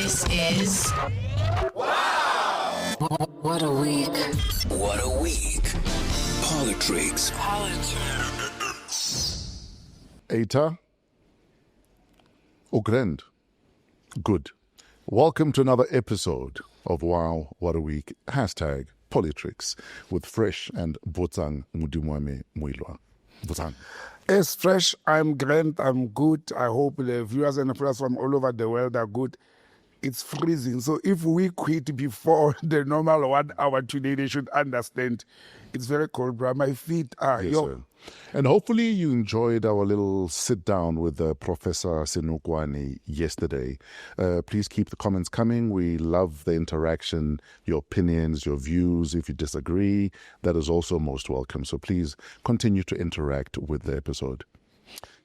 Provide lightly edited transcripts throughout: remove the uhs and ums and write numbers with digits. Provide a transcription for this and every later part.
This is What a week. What a week. PoliTricks. Eta. Grand. Good. Welcome to another episode of Wow, What a Week. Hashtag PoliTricks with Fresh and Botsang Modimowame Moiloa. Botsang. Yes, Fresh, I'm Grant, I'm good. I hope the viewers and friends from all over the world are good. It's freezing, so if we quit before the normal 1 hour today, they should understand it's very cold, bro. My feet are... Yes, sir. And hopefully you enjoyed our little sit down with Professor Senokwane yesterday. Please keep the comments coming. We love the interaction, your opinions, your views. If you disagree, that is also most welcome. So please continue to interact with the episode.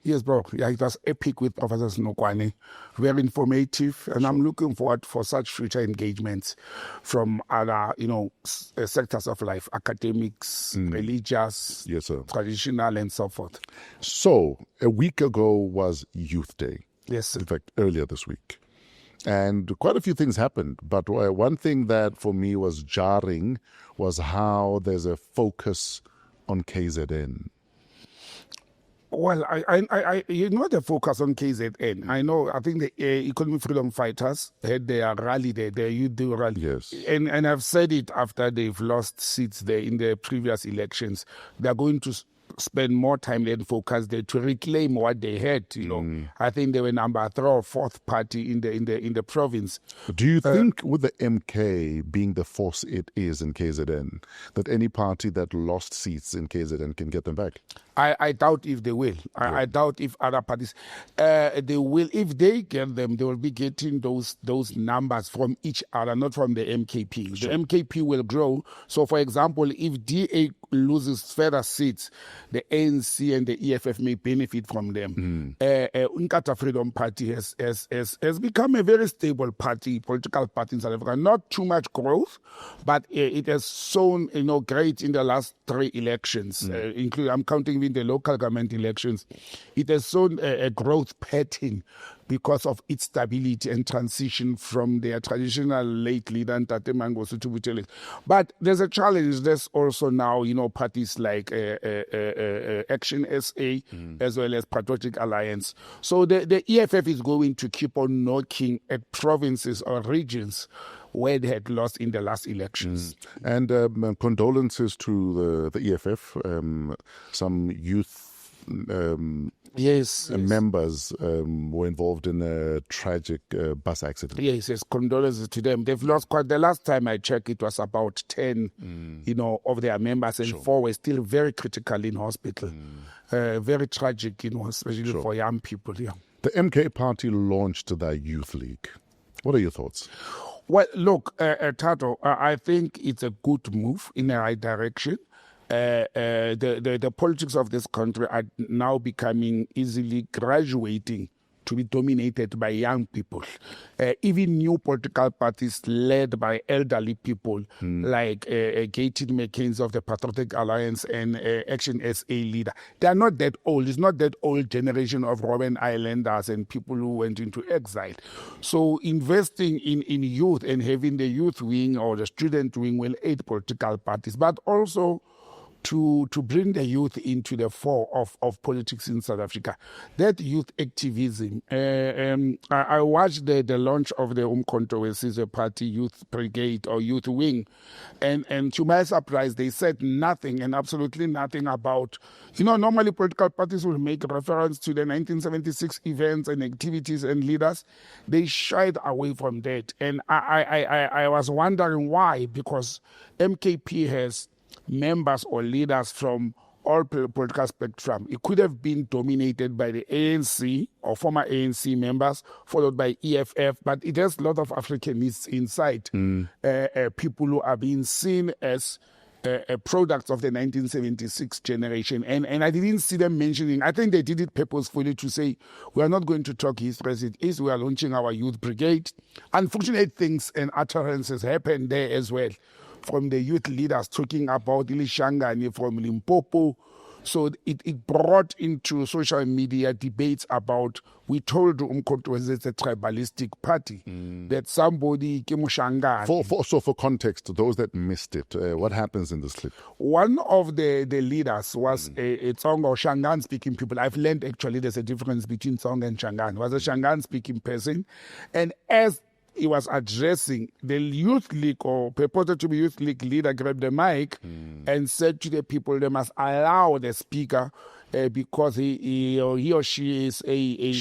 Yes, bro. Yeah, it was epic with Professor Senokwane. Very informative, and I'm looking forward for such future engagements from other, sectors of life, academics, religious, yes, sir, traditional, and so forth. So, a week ago was Youth Day. Yes, sir. In fact, earlier this week. And quite a few things happened. But one thing that for me was jarring was how there's a focus on KZN. Well, I the focus on KZN. I think the Economic Freedom Fighters had their rally there, their youth rally. Yes. And I've said it after they've lost seats there in the previous elections. They're going to spend more time and focus there to reclaim what they had. I think they were number 3 or 4th party in the province. Do you think with the MK being the force it is in KZN, that any party that lost seats in KZN can get them back? I doubt if they will. I doubt if other parties they will. If they get them, they will be getting those numbers from each other, not from the MKP. Sure. The MKP will grow. So, for example, if DA loses further seats, the ANC and the EFF may benefit from them. Nkata Freedom Party has become a very stable party, political party in South Africa. Not too much growth, but it has shown great in the last 3 elections, including I'm counting in the local government elections. It has shown a growth pattern because of its stability and transition from their traditional late leader Ntate Mangosuthu Buthelezi. But there's a challenge. There's also now, parties like Action SA as well as Patriotic Alliance. So the EFF is going to keep on knocking at provinces or regions where they had lost in the last elections. And condolences to the EFF, some youth members were involved in a tragic bus accident. Yes, condolences to them. They've lost quite. The last time I checked, it was about 10, of their members, and 4 were still very critical in hospital. Very tragic, especially for young people. Yeah. The MK party launched their youth league. What are your thoughts? Well, look, Tato, I think it's a good move in the right direction. The politics of this country are now becoming easily graduating to be dominated by young people. Even new political parties led by elderly people like Gated McKenzie of the Patriotic Alliance and Action SA leader. They are not that old. It's not that old generation of Robben Islanders and people who went into exile. So investing in youth and having the youth wing or the student wing will aid political parties, but also to bring the youth into the fore of politics in South Africa. That youth activism. I watched the launch of the Umkhonto we Sizwe Party Youth Brigade or Youth Wing, and to my surprise, they said nothing and absolutely nothing about, normally political parties will make reference to the 1976 events and activities and leaders. They shied away from that. And I was wondering why, because MKP has members or leaders from all political spectrum. It could have been dominated by the ANC or former ANC members, followed by EFF, but it has a lot of Africanists inside, people who are being seen as products of the 1976 generation. And I didn't see them mentioning, I think they did it purposefully to say, we are not going to talk history as it is, we are launching our youth brigade. Unfortunate things and utterances happened there as well, from the youth leaders talking about Ilishangani from Limpopo So it brought into social media debates about, we told Umkhonto it's a tribalistic party, that somebody came For context, those that missed it, what happens in this clip? One of the leaders was a Tsonga or Shangaan speaking people. I've learned actually there's a difference between Tsonga and Shangaan. Was a Shangaan speaking person, and as he was addressing the youth league, or purported to be youth league leader, grabbed the mic and said to the people they must allow the speaker because he or she is a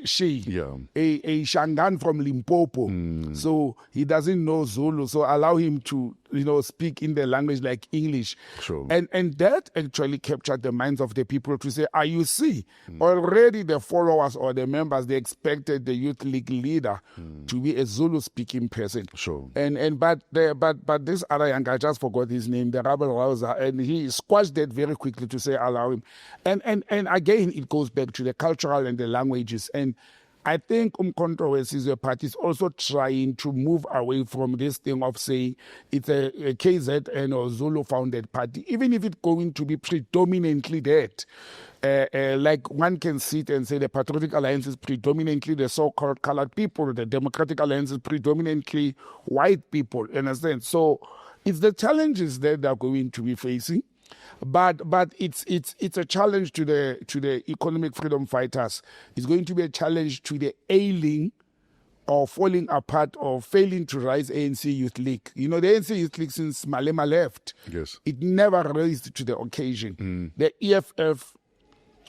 Shangaan from Limpopo, so he doesn't know Zulu, so allow him to speak in the language like English. Sure. And that actually captured the minds of the people to say, you see, already the followers or the members, they expected the youth league leader to be a Zulu speaking person. Sure. But this other young guy, I just forgot his name, the rebel rouser, and he squashed that very quickly to say allow him. And again, it goes back to the cultural and the languages. And I think Umkhonto party is also trying to move away from this thing of saying it's a KZN or Zulu founded party, even if it's going to be predominantly that. Like one can sit and say the Patriotic Alliance is predominantly the so-called colored people, the Democratic Alliance is predominantly white people, understand? So it's the challenges that they're going to be facing. But it's a challenge to the economic freedom fighters. It's going to be a challenge to the ailing or falling apart or failing to rise ANC Youth League. The ANC Youth League, since Malema left, yes, it never raised to the occasion. The EFF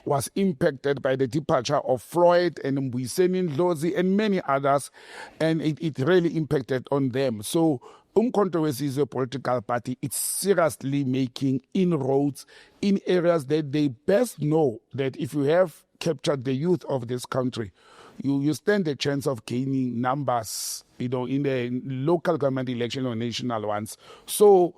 was impacted by the departure of Floyd and Mbuyiseni Ndlozi and many others, and it really impacted on them. So Umkhonto is a political party. It's seriously making inroads in areas that they best know that if you have captured the youth of this country, you stand a chance of gaining numbers, in the local government election or national ones. So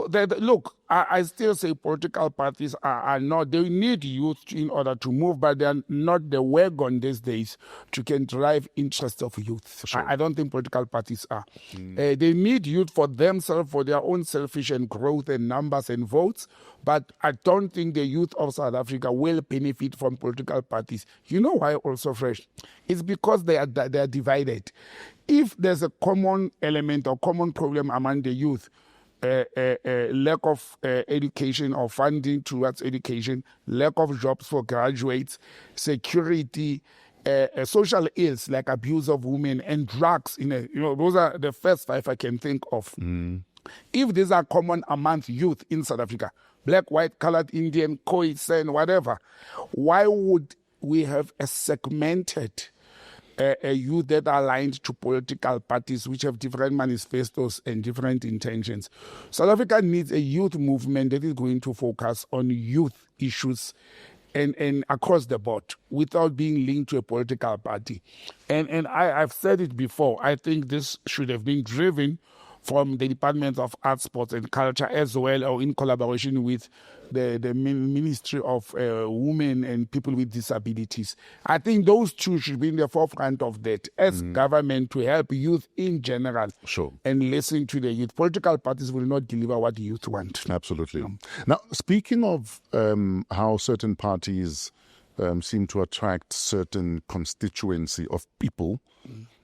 that, look, I still say political parties are not, they need youth in order to move, but they are not the wagon these days to can drive interests of youth. Sure. I don't think political parties are. They need youth for themselves, for their own selfish and growth and numbers and votes, but I don't think the youth of South Africa will benefit from political parties. You know why also, Fresh? It's because they are divided. If there's a common element or common problem among the youth, lack of education or funding towards education, lack of jobs for graduates, security, social ills like abuse of women and drugs. Those are the first five I can think of. If these are common among youth in South Africa, black, white, colored, Indian, Khoi, San, whatever, why would we have a segmented a youth that are aligned to political parties which have different manifestos and different intentions? South Africa needs a youth movement that is going to focus on youth issues and across the board without being linked to a political party. And I've said it before, I think this should have been driven from the Department of Arts, Sports and Culture as well, or in collaboration with the Ministry of Women and People with Disabilities. I think those two should be in the forefront of that as government to help youth in general. Sure. And listen to the youth. Political parties will not deliver what the youth want. Absolutely. Now, speaking of how certain parties seem to attract certain constituency of people,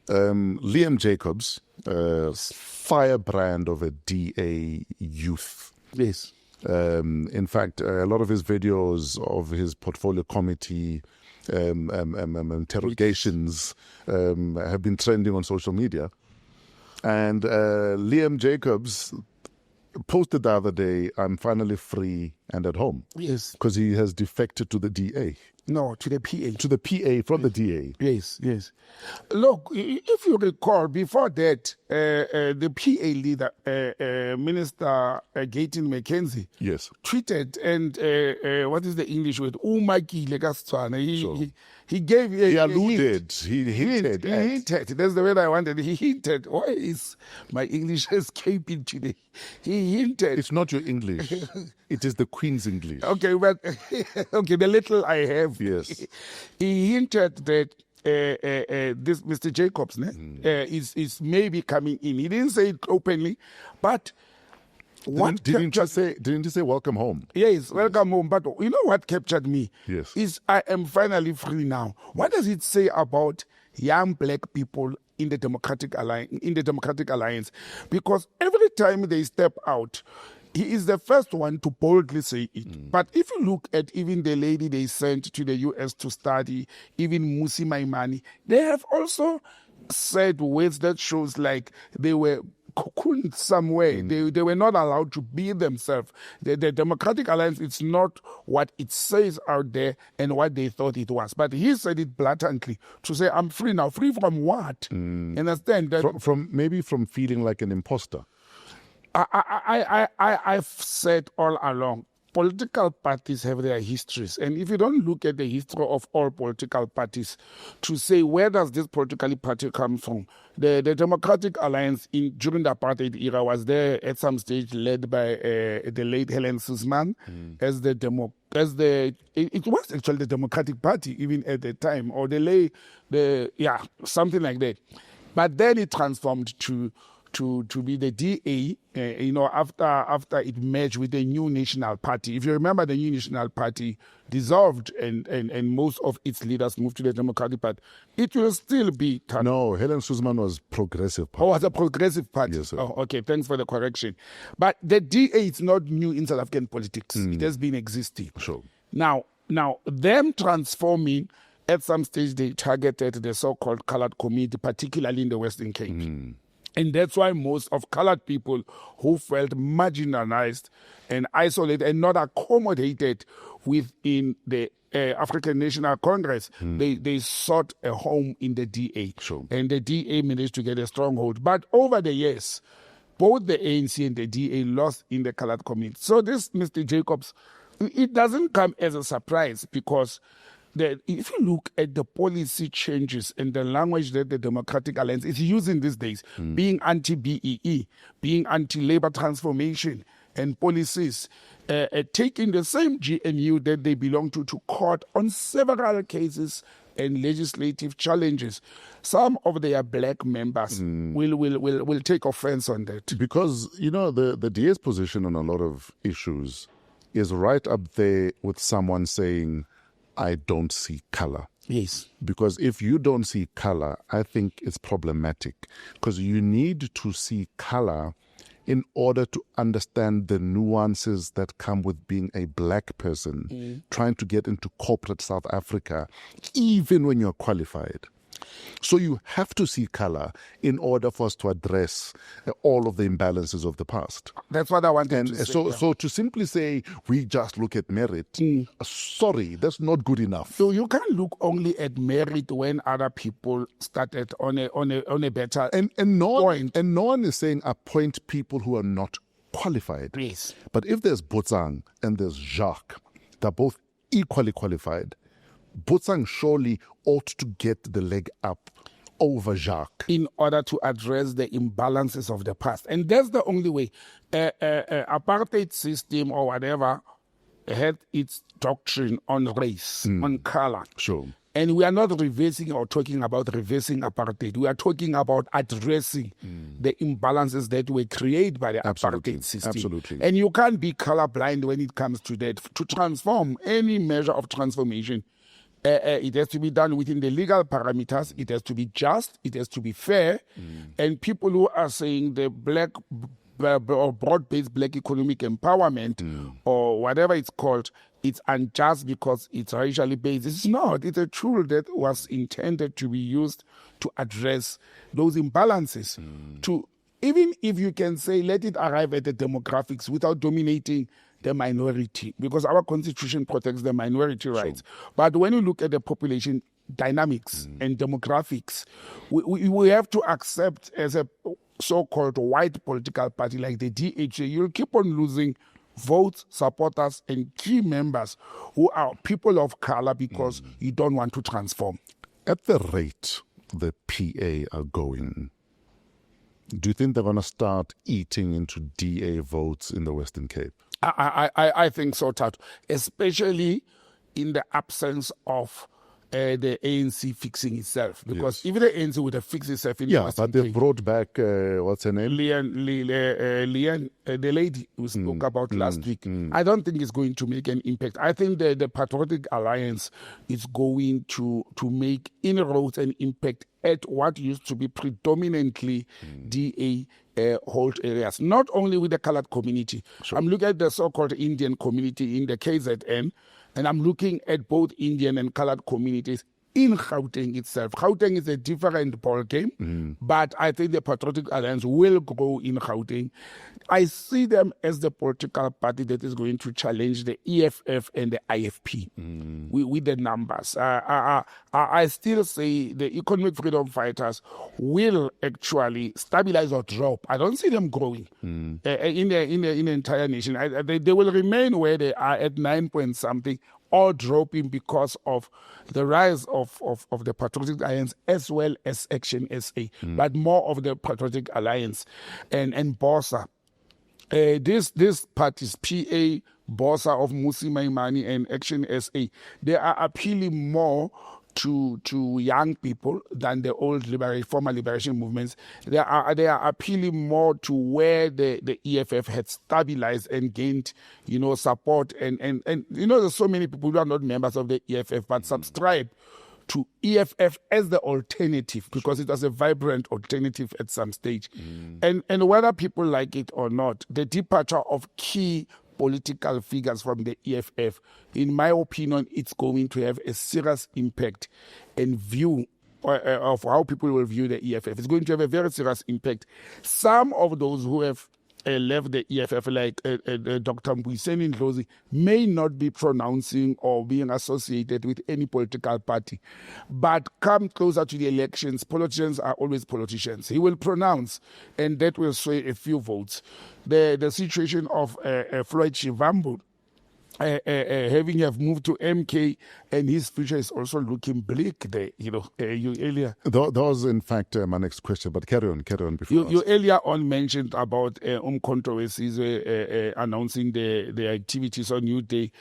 Liam Jacobs, firebrand of a DA youth. Yes. In fact, a lot of his videos of his portfolio committee interrogations have been trending on social media. And Liam Jacobs posted the other day, "I'm finally free and at home." Yes. Because he has defected to the DA. No, to the PA. To the PA from the DA. Yes. Look, if you recall, before that, the PA leader, Minister Gayton McKenzie, yes, tweeted, and what is the English word? He gave... He alluded. He hinted. He hinted. That's the word I wanted. He hinted. Why is my English escaping today? He hinted. It's not your English. It is the Queen's English. Okay, but okay, the little I have. Yes. He hinted that this Mr. Jacobs is maybe coming in. He didn't say it openly, but Didn't you say welcome home? Yes, welcome home. But you know what captured me? Yes. Is I am finally free now. What does it say about young black people in the Democratic Alliance? Because every time they step out, he is the first one to boldly say it. But if you look at even the lady they sent to the US to study, even Musi Maimani, they have also said words that shows like they were cocooned somewhere. They were not allowed to be themselves. The Democratic Alliance, it's not what it says out there and what they thought it was. But he said it blatantly to say, I'm free now. Free from what? Understand? That From feeling like an imposter. I've said all along, political parties have their histories. And if you don't look at the history of all political parties to say where does this political party come from, the Democratic Alliance during the apartheid era was there at some stage led by the late Helen Suzman it was actually the Democratic Party even at the time, or something like that. But then it transformed to be the DA, after it merged with the New National Party. If you remember, the New National Party dissolved and most of its leaders moved to the Democratic Party. It will still be... No, Helen Suzman was Progressive Party. Oh, was a Progressive Party? Yes, sir. Oh, okay, thanks for the correction. But the DA is not new in South African politics. It has been existing. Sure. Now, them transforming, at some stage they targeted the so-called colored community, particularly in the Western Cape. And that's why most of colored people who felt marginalized and isolated and not accommodated within the African National Congress, they sought a home in the DA. Sure. And the DA managed to get a stronghold. But over the years, both the ANC and the DA lost in the colored community. So this, Mr. Jacobs, it doesn't come as a surprise because if you look at the policy changes and the language that the Democratic Alliance is using these days, being anti-BEE, being anti-labor transformation and policies, taking the same GNU that they belong to court on several cases and legislative challenges, some of their black members will take offense on that. Because, the DA's position on a lot of issues is right up there with someone saying, I don't see color. Yes. Because if you don't see color, I think it's problematic. Because you need to see color in order to understand the nuances that come with being a black person, trying to get into corporate South Africa, even when you're qualified. So you have to see color in order for us to address all of the imbalances of the past. That's what I wanted to say. So to simply say we just look at merit, sorry, that's not good enough. So you can't look only at merit when other people started on a better point. And no one is saying appoint people who are not qualified. Yes. But if there's Botsang and there's Jacques, they're both equally qualified. Botsang surely ought to get the leg up over Jacques in order to address the imbalances of the past. And that's the only way. Apartheid system or whatever had its doctrine on race, on color. Sure. And we are not reversing or talking about reversing apartheid. We are talking about addressing the imbalances that were created by the apartheid system. Absolutely. And you can't be colorblind when it comes to that. To transform any measure of transformation, it has to be done within the legal parameters. It has to be just. It has to be fair. And people who are saying the black or broad-based black economic empowerment or whatever it's called, it's unjust because it's racially based. It's not. It's a tool that was intended to be used to address those imbalances. Even if you can say, let it arrive at the demographics without dominating the minority, because our constitution protects the minority rights. But when you look at the population dynamics and demographics, we have to accept as a so-called white political party like the DHA, you'll keep on losing votes, supporters, and key members who are people of color because you don't want to transform. At the rate the PA are going, do you think they're going to start eating into DA votes in the Western Cape? I think so, Tato, especially in the absence of the ANC fixing itself. Because if the ANC would have fixed itself in Yeah, Western but they Cape, brought back, what's her name? Leanne, the lady who spoke about last week, I don't think it's going to make an impact. I think the Patriotic Alliance is going to make inroads and impact at what used to be predominantly DA hold areas, not only with the colored community. Sure. I'm looking at the so-called Indian community in the KZN, and I'm looking at both Indian and colored communities in Gauteng itself. Gauteng is a different ball game, but I think the Patriotic Alliance will grow in Gauteng. I see them as the political party that is going to challenge the EFF and the IFP with the numbers. I still say the economic freedom fighters will actually stabilize or drop. I don't see them growing in the entire nation. They will remain where they are at 9 point something, or dropping because of the rise of the Patriotic Alliance as well as Action SA, but more of the Patriotic Alliance and BOSA. These parties, PA, BOSA of Musi Maimane and Action SA, they are appealing more to young people than the old former liberation movements. They are appealing more to where the EFF had stabilized and gained, support and there's so many people who are not members of the EFF but subscribe to EFF as the alternative because it was a vibrant alternative at some stage. And whether people like it or not, the departure of key political figures from the EFF, in my opinion, it's going to have a serious impact and view of how people will view the EFF. It's going to have a very serious impact. Some of those who have left the EFF, like Dr. Mbuyiseni Ndlozi, may not be pronouncing or being associated with any political party. But come closer to the elections, politicians are always politicians. He will pronounce, and that will sway a few votes. The situation of Floyd Shivambu, having moved to MK, and his future is also looking bleak there, you earlier. That was, in fact, my next question, but carry on before. You earlier on mentioned about controversies announcing the activities on New Day.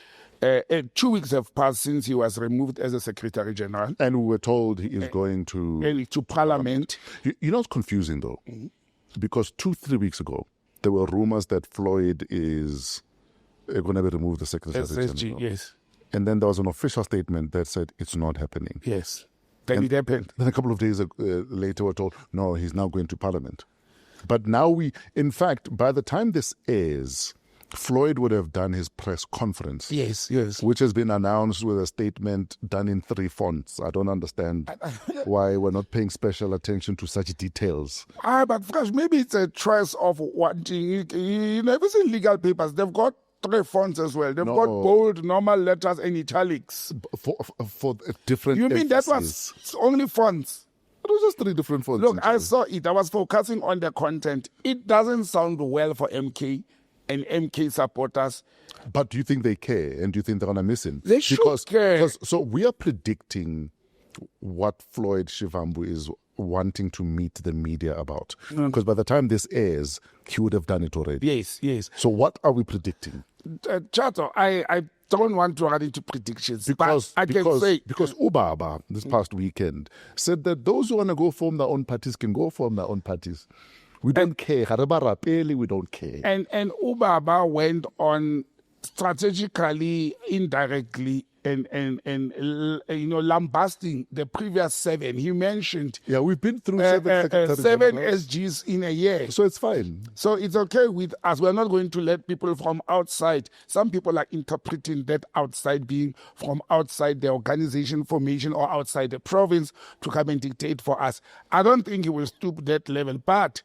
2 weeks have passed since he was removed as a Secretary General. And we were told he is going to Parliament. You know what's confusing, though? Because 2-3 weeks ago, there were rumors that Floyd is going to be removed as Secretary General. Yes. And then there was an official statement that said it's not happening. Yes. Then it happened. Then a couple of days later we're told, no, he's now going to Parliament. But now in fact, by the time this airs, Floyd would have done his press conference. Yes. Which has been announced with a statement done in 3 fonts. I don't understand why we're not paying special attention to such details. But Fresh, maybe it's a choice of wanting, ever seen legal papers, they've got 3 fonts as well. They've got bold, normal letters and italics. For different You mean emphasis. That was only fonts? It was just 3 different fonts. Look, I saw it. I was focusing on the content. It doesn't sound well for MK and MK supporters. But do you think they care? And do you think they're going to miss him? They should care. So we are predicting what Floyd Shivambu is wanting to meet the media about. Because by the time this airs, he would have done it already. Yes. So what are we predicting? Chato, I don't want to run into predictions. Because Ubaba, this past weekend, said that those who want to go form their own parties can go form their own parties. We don't care. We don't care. And Ubaba went on strategically, indirectly, and lambasting the previous 7. He mentioned we've been through 7 SGs in a year. So it's fine. So it's okay with us. We're not going to let people from outside. Some people are interpreting that outside being from outside the organization formation or outside the province to come and dictate for us. I don't think he will stoop that level. But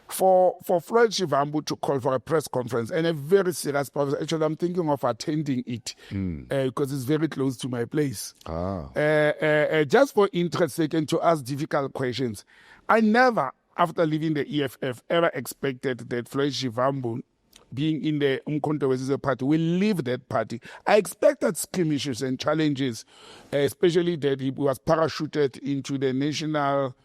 for Floyd Shivambu to call for a press conference and a very serious purpose, actually I'm thinking of attending it because it's very close to my place. Just for interest sake and to ask difficult questions. I never, after leaving the EFF, ever expected that Floyd Shivambu, being in the Umkhonto party, will leave that party. I expected skirmishes and challenges, especially that he was parachuted into the national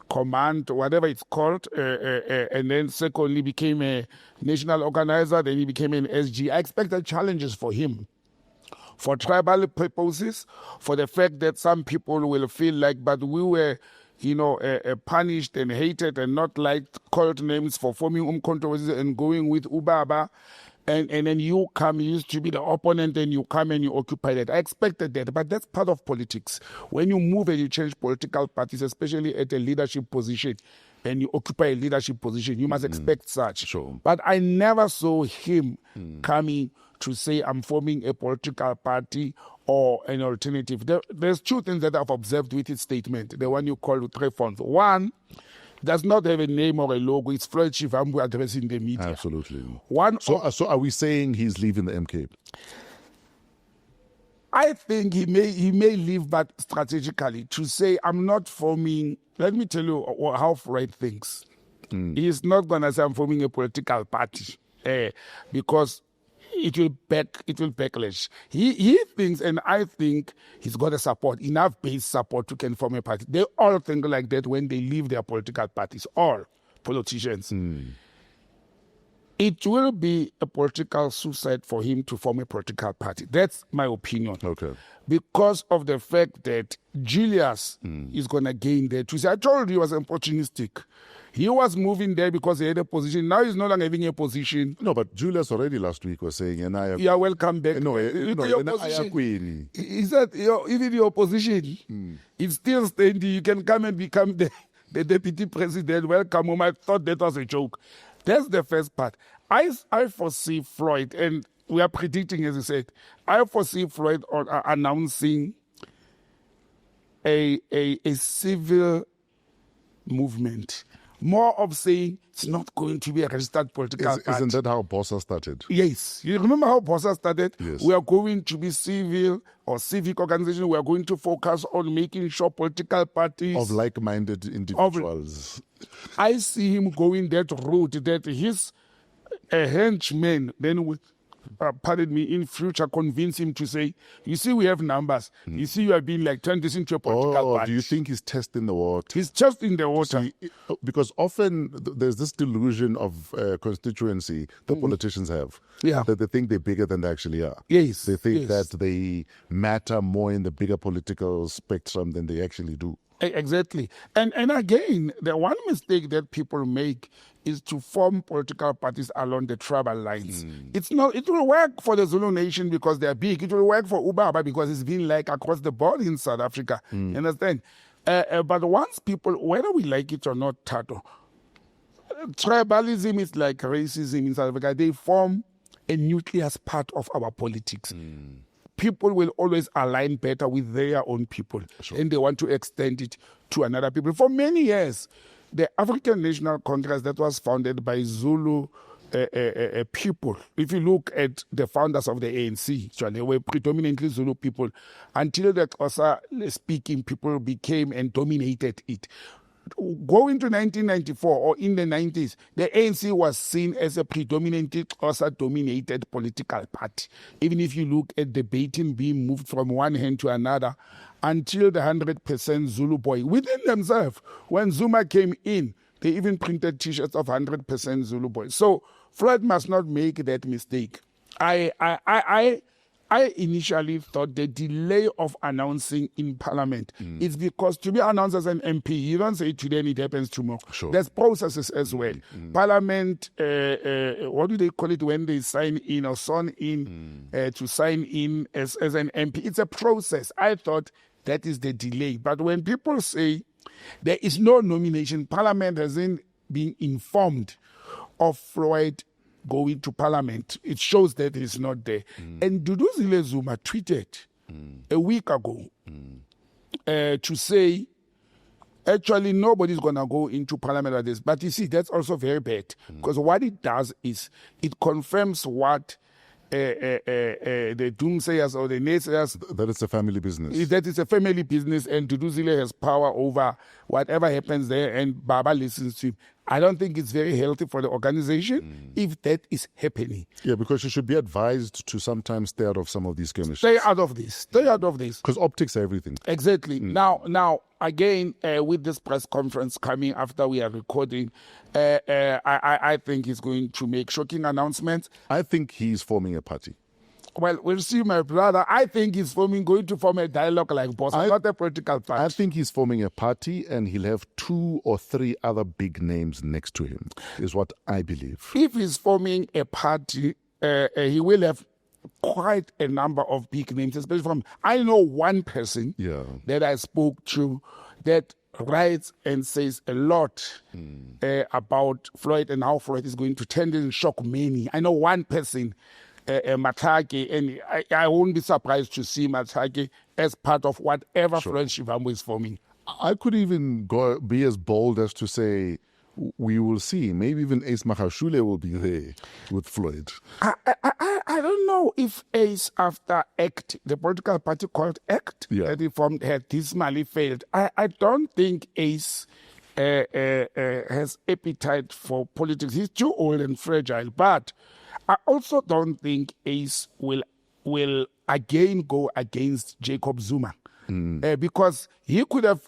command, whatever it's called, and then secondly became a national organizer, then he became an SG. I expected challenges for him. for tribal purposes, for the fact that some people will feel like, but we were, punished and hated and not liked, called names for forming controversies and going with Ubaba. And then you used to be the opponent, and you come and you occupy that. I expected that, but that's part of politics. When you move and you change political parties, especially at a leadership position, and you occupy a leadership position, you must expect such. Sure. But I never saw him coming to say, I'm forming a political party or an alternative. There's two things that I've observed with his statement, the one you call three fonts. One, does not have a name or a logo. It's Floyd Shivambu addressing the media. Absolutely. So are we saying he's leaving the MK? I think he may leave, but strategically, to say, I'm not forming. Let me tell you how Floyd thinks. He's not going to say, I'm forming a political party, because it will backlash. He thinks, and I think he's got enough base support to can form a party. They all think like that when they leave their political parties, all politicians. It will be a political suicide for him to form a political party. That's my opinion. Okay. Because of the fact that Julius is going to gain there. I told you he was opportunistic. He was moving there because he had a position. Now he's no longer having a position. No, but Julius already last week was saying, and I have... Yeah, welcome back. Your position. He said, even your position is still standing. You can come and become the deputy president. Welcome home. I thought that was a joke. That's the first part. I foresee Floyd, and we are predicting, as you said, I foresee Floyd announcing a civil movement. More of saying it's not going to be a registered political party. Isn't that how Bossa started? Yes. You remember how Bossa started? Yes. We are going to be civil or civic organization. We are going to focus on making sure political parties... Of like-minded individuals. I see him going that route, that his henchmen then will... in future convince him to say, you see, we have numbers. You see, you are being turned this into a political party. Do you think he's testing the water? He's testing the water. Because often there's this delusion of constituency that politicians have. Yeah. That they think they're bigger than they actually are. Yes. They think that they matter more in the bigger political spectrum than they actually do. Exactly. And again, the one mistake that people make is to form political parties along the tribal lines. It will work for the Zulu nation because they're big. It will work for Ubaba because it's been across the board in South Africa. You understand? But once people, whether we like it or not, Tato, tribalism is like racism in South Africa. They form a nucleus part of our politics. People will always align better with their own people, and they want to extend it to another people. For many years, the African National Congress that was founded by Zulu people, if you look at the founders of the ANC, they were predominantly Zulu people, until the Xhosa speaking people became and dominated it. Going to 1994 or in the 90s, the ANC was seen as a predominantly Xhosa-dominated political party. Even if you look at debating being moved from one hand to another, until the 100% Zulu boy, within themselves, when Zuma came in, they even printed T-shirts of 100% Zulu boy. So Floyd must not make that mistake. I initially thought the delay of announcing in Parliament is because to be announced as an MP, you don't say it today and it happens tomorrow. Sure. There's processes as well. Parliament, what do they call it when they sign in or sworn in to sign in as an MP? It's a process. I thought that is the delay. But when people say there is no nomination, Parliament hasn't been informed of Floyd going to Parliament, it shows that he's not there. And Duduzile Zuma tweeted a week ago to say, actually, nobody's going to go into Parliament like this. But you see, that's also very bad. Because what it does is it confirms what the doomsayers or the naysayers... That it's a family business. That it's a family business and Duduzile has power over whatever happens there and Baba listens to him. I don't think it's very healthy for the organization if that is happening. Yeah, because you should be advised to sometimes stay out of some of these skirmishes. Stay out of this. Stay out of this. Because optics are everything. Exactly. Now, again, with this press conference coming after we are recording, I think he's going to make shocking announcements. I think he's forming a party. Well, we'll see, my brother. I think he's going to form a dialogue like Botsang, not a political party. I think he's forming a party and he'll have 2 or 3 other big names next to him, is what I believe. If he's forming a party, he will have quite a number of big names, especially from, I know one person that I spoke to that writes and says a lot about Floyd and how Floyd is going to tend and shock many. I know one person, Matake, and I won't be surprised to see Matake as part of whatever Floyd Shivambu is forming. I could even be as bold as to say, we will see. Maybe even Ace Magashule will be there with Floyd. I don't know if Ace, after ACT, the political party called ACT, that he formed, had dismally failed. I don't think Ace has appetite for politics. He's too old and fragile. But I also don't think Ace will again go against Jacob Zuma. Because he could have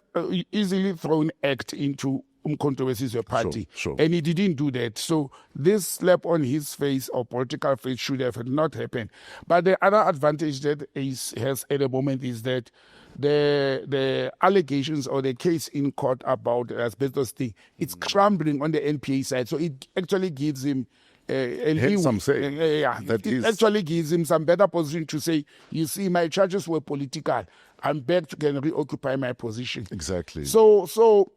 easily thrown ACT into controversies a party, and he didn't do that. So this slap on his face or political face should have not happened. But the other advantage that Ace has at the moment is that the allegations or the case in court about asbestos thing, it's crumbling on the NPA side. So it actually gives him actually gives him some better position to say, you see, my charges were political. I'm back to can reoccupy my position. Exactly. So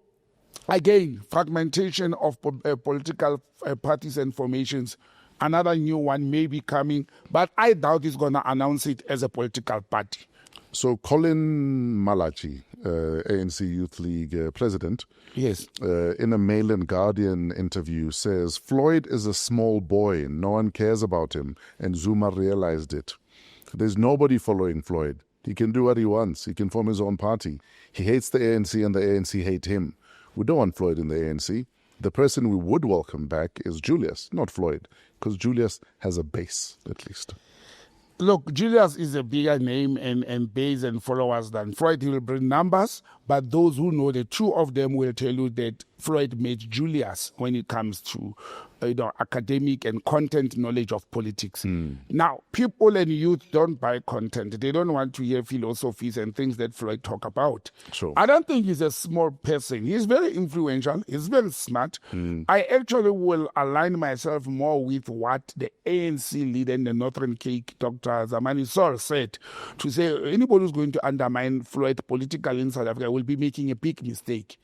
again, fragmentation of political parties and formations. Another new one may be coming, but I doubt he's going to announce it as a political party. So Colin Malachi, ANC Youth League president, in a Mail and Guardian interview says, Floyd is a small boy. No one cares about him. And Zuma realized it. There's nobody following Floyd. He can do what he wants. He can form his own party. He hates the ANC and the ANC hate him. We don't want Floyd in the ANC. The person we would welcome back is Julius, not Floyd, because Julius has a base, at least. Look, Julius is a bigger name and base and followers than Floyd. He will bring numbers, but those who know the two of them will tell you that Floyd made Julius when it comes to academic and content knowledge of politics. Now, people and youth don't buy content. They don't want to hear philosophies and things that Floyd talk about. I don't think he's a small person. He's very influential. He's very smart. I actually will align myself more with what the ANC leader in the Northern Cape, Dr. Zamani Sol, said, to say anybody who's going to undermine Floyd politically in South Africa will be making a big mistake.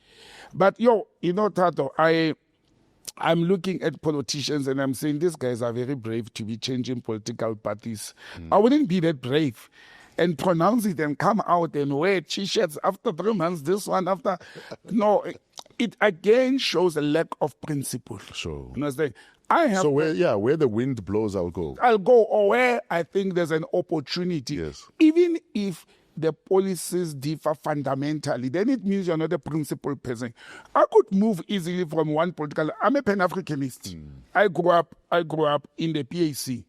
But, Tato, I'm looking at politicians and I'm saying these guys are very brave to be changing political parties. I wouldn't be that brave and pronounce it and come out and wear T-shirts after 3 months, this one after. No, it again shows a lack of principle. You understand? Where the wind blows, I'll go. Or where I think there's an opportunity. Even if the policies differ fundamentally, then it means you're not a principled person. I could move easily from one political. I'm a Pan-Africanist. I grew up in the PAC,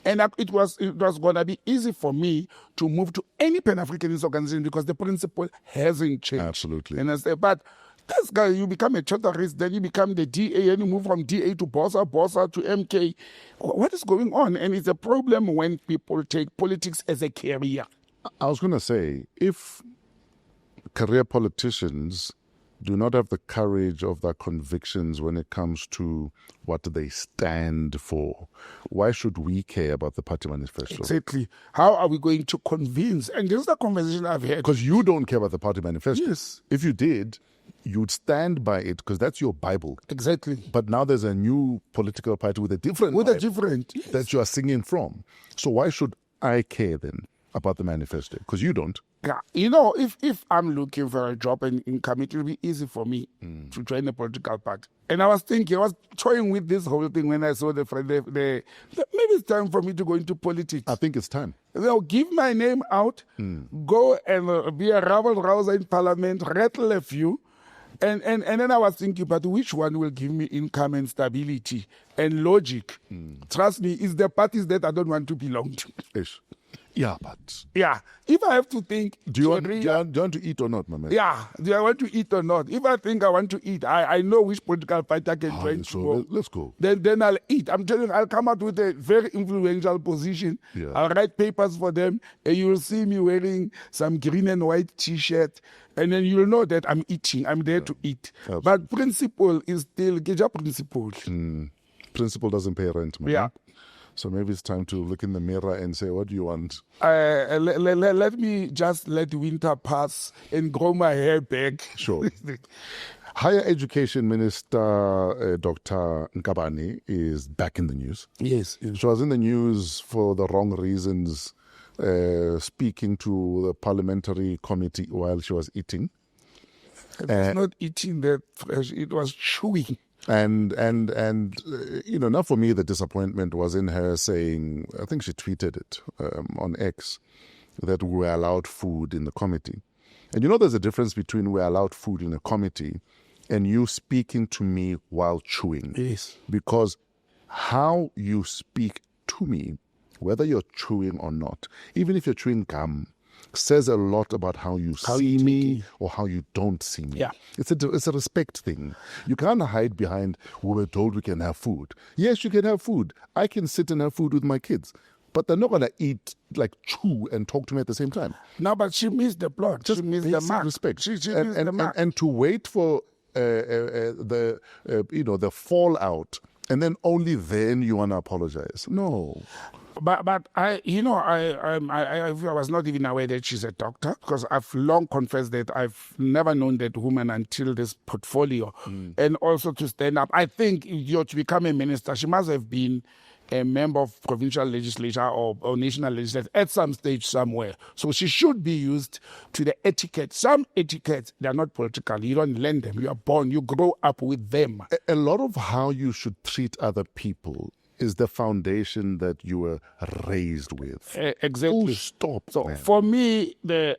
and it was going to be easy for me to move to any Pan-Africanist organization because the principle hasn't changed. Absolutely. And I say, but this guy, you become a charterist, then you become the DA, and you move from DA to Bossa to MK. What is going on? And it's a problem when people take politics as a career. I was going to say, if career politicians do not have the courage of their convictions when it comes to what they stand for, why should we care about the party manifesto? Exactly. How are we going to convince? And this is the conversation I've had. Because you don't care about the party manifesto. Yes. If you did, you'd stand by it because that's your Bible. Exactly. But now there's a new political party with a different Bible that you are singing from. So why should I care then about the manifesto? Because you don't. Yeah, if I'm looking for a job and income, it will be easy for me to join a political party. And I was toying with this whole thing when I saw maybe it's time for me to go into politics. I think it's time. Give my name out, go and be a rabble-rouser in parliament, rattle a few. And then I was thinking, but which one will give me income and stability and logic? Trust me, it's the parties that I don't want to belong to. Yeah, but Yeah. If I have to think, do you want to eat or not, my man? yeah, do I want to eat or not? If I think I want to eat, I know which political party I can join. So let's go. Then I'll eat. I'm telling you, I'll come out with a very influential position. Yeah. I'll write papers for them, and you will see me wearing some green and white T-shirt, and then you'll know that I'm eating. I'm there to eat. Absolutely. But principle is still Geja principle. Principle doesn't pay rent, man. Yeah. So maybe it's time to look in the mirror and say, what do you want? Let me just let winter pass and grow my hair back. Sure. Higher Education Minister Dr. Nkabani is back in the news. Yes. She was in the news for the wrong reasons, speaking to the parliamentary committee while she was eating. It was not eating that fresh, it was chewing. And now for me, the disappointment was in her saying, I think she tweeted it on X, that we were allowed food in the committee. And there's a difference between we're allowed food in a committee and you speaking to me while chewing. Yes. Because how you speak to me, whether you're chewing or not, even if you're chewing gum, says a lot about how you see me or how you don't see me. Yeah. It's a respect thing. You can't hide behind, we were told we can have food. Yes, you can have food. I can sit and have food with my kids. But they're not going to eat, like chew and talk to me at the same time. No, but she missed the plot. She missed the mark. Respect. She missed the mark. And to wait for the fallout, and then only then you want to apologize. No. But I was not even aware that she's a doctor, because I've long confessed that I've never known that woman until this portfolio. And also to stand up, I think to become a minister, she must have been a member of provincial legislature or national legislature at some stage somewhere. So she should be used to the etiquette. Some etiquettes, they are not political. You don't learn them. You are born. You grow up with them. A lot of how you should treat other people is the foundation that you were raised with. Exactly. Stop. So man. for me, the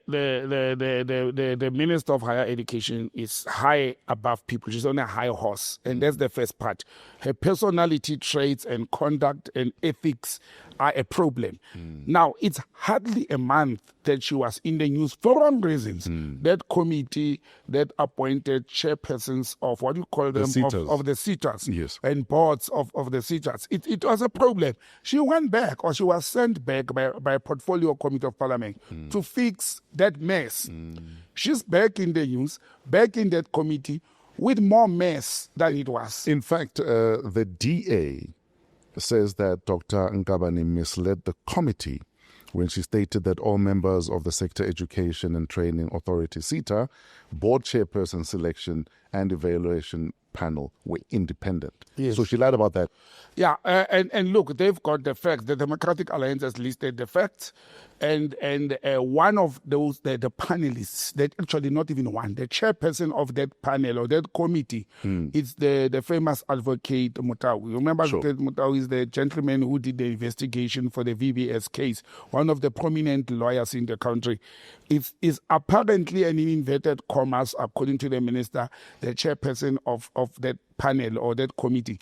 Minister of Higher Education is high above people. She's on a high horse, and that's the first part. Her personality traits and conduct and ethics are a problem. Now, it's hardly a month that she was in the news for wrong reasons. That committee that appointed chairpersons of what you call them, of the sitters, yes, and boards of the sitters, it was a problem. She went back, or she was sent back by a portfolio committee of parliament to fix that mess. She's back in the news, back in that committee with more mess than it was. In fact, the DA says that Dr. Nkabani misled the committee when she stated that all members of the Sector Education and Training Authority, SETA, board chairperson selection and evaluation panel were independent. Yes. So she lied about that. Yeah, and look, they've got the facts. The Democratic Alliance has listed the facts, and one of those, the panelists, that actually not even one, the chairperson of that panel or that committee, is the famous advocate Mutau. Remember, Sure. Advocate Mutau is the gentleman who did the investigation for the VBS case, one of the prominent lawyers in the country. Is apparently, and in inverted commas, according to the minister, the chairperson of that panel or that committee.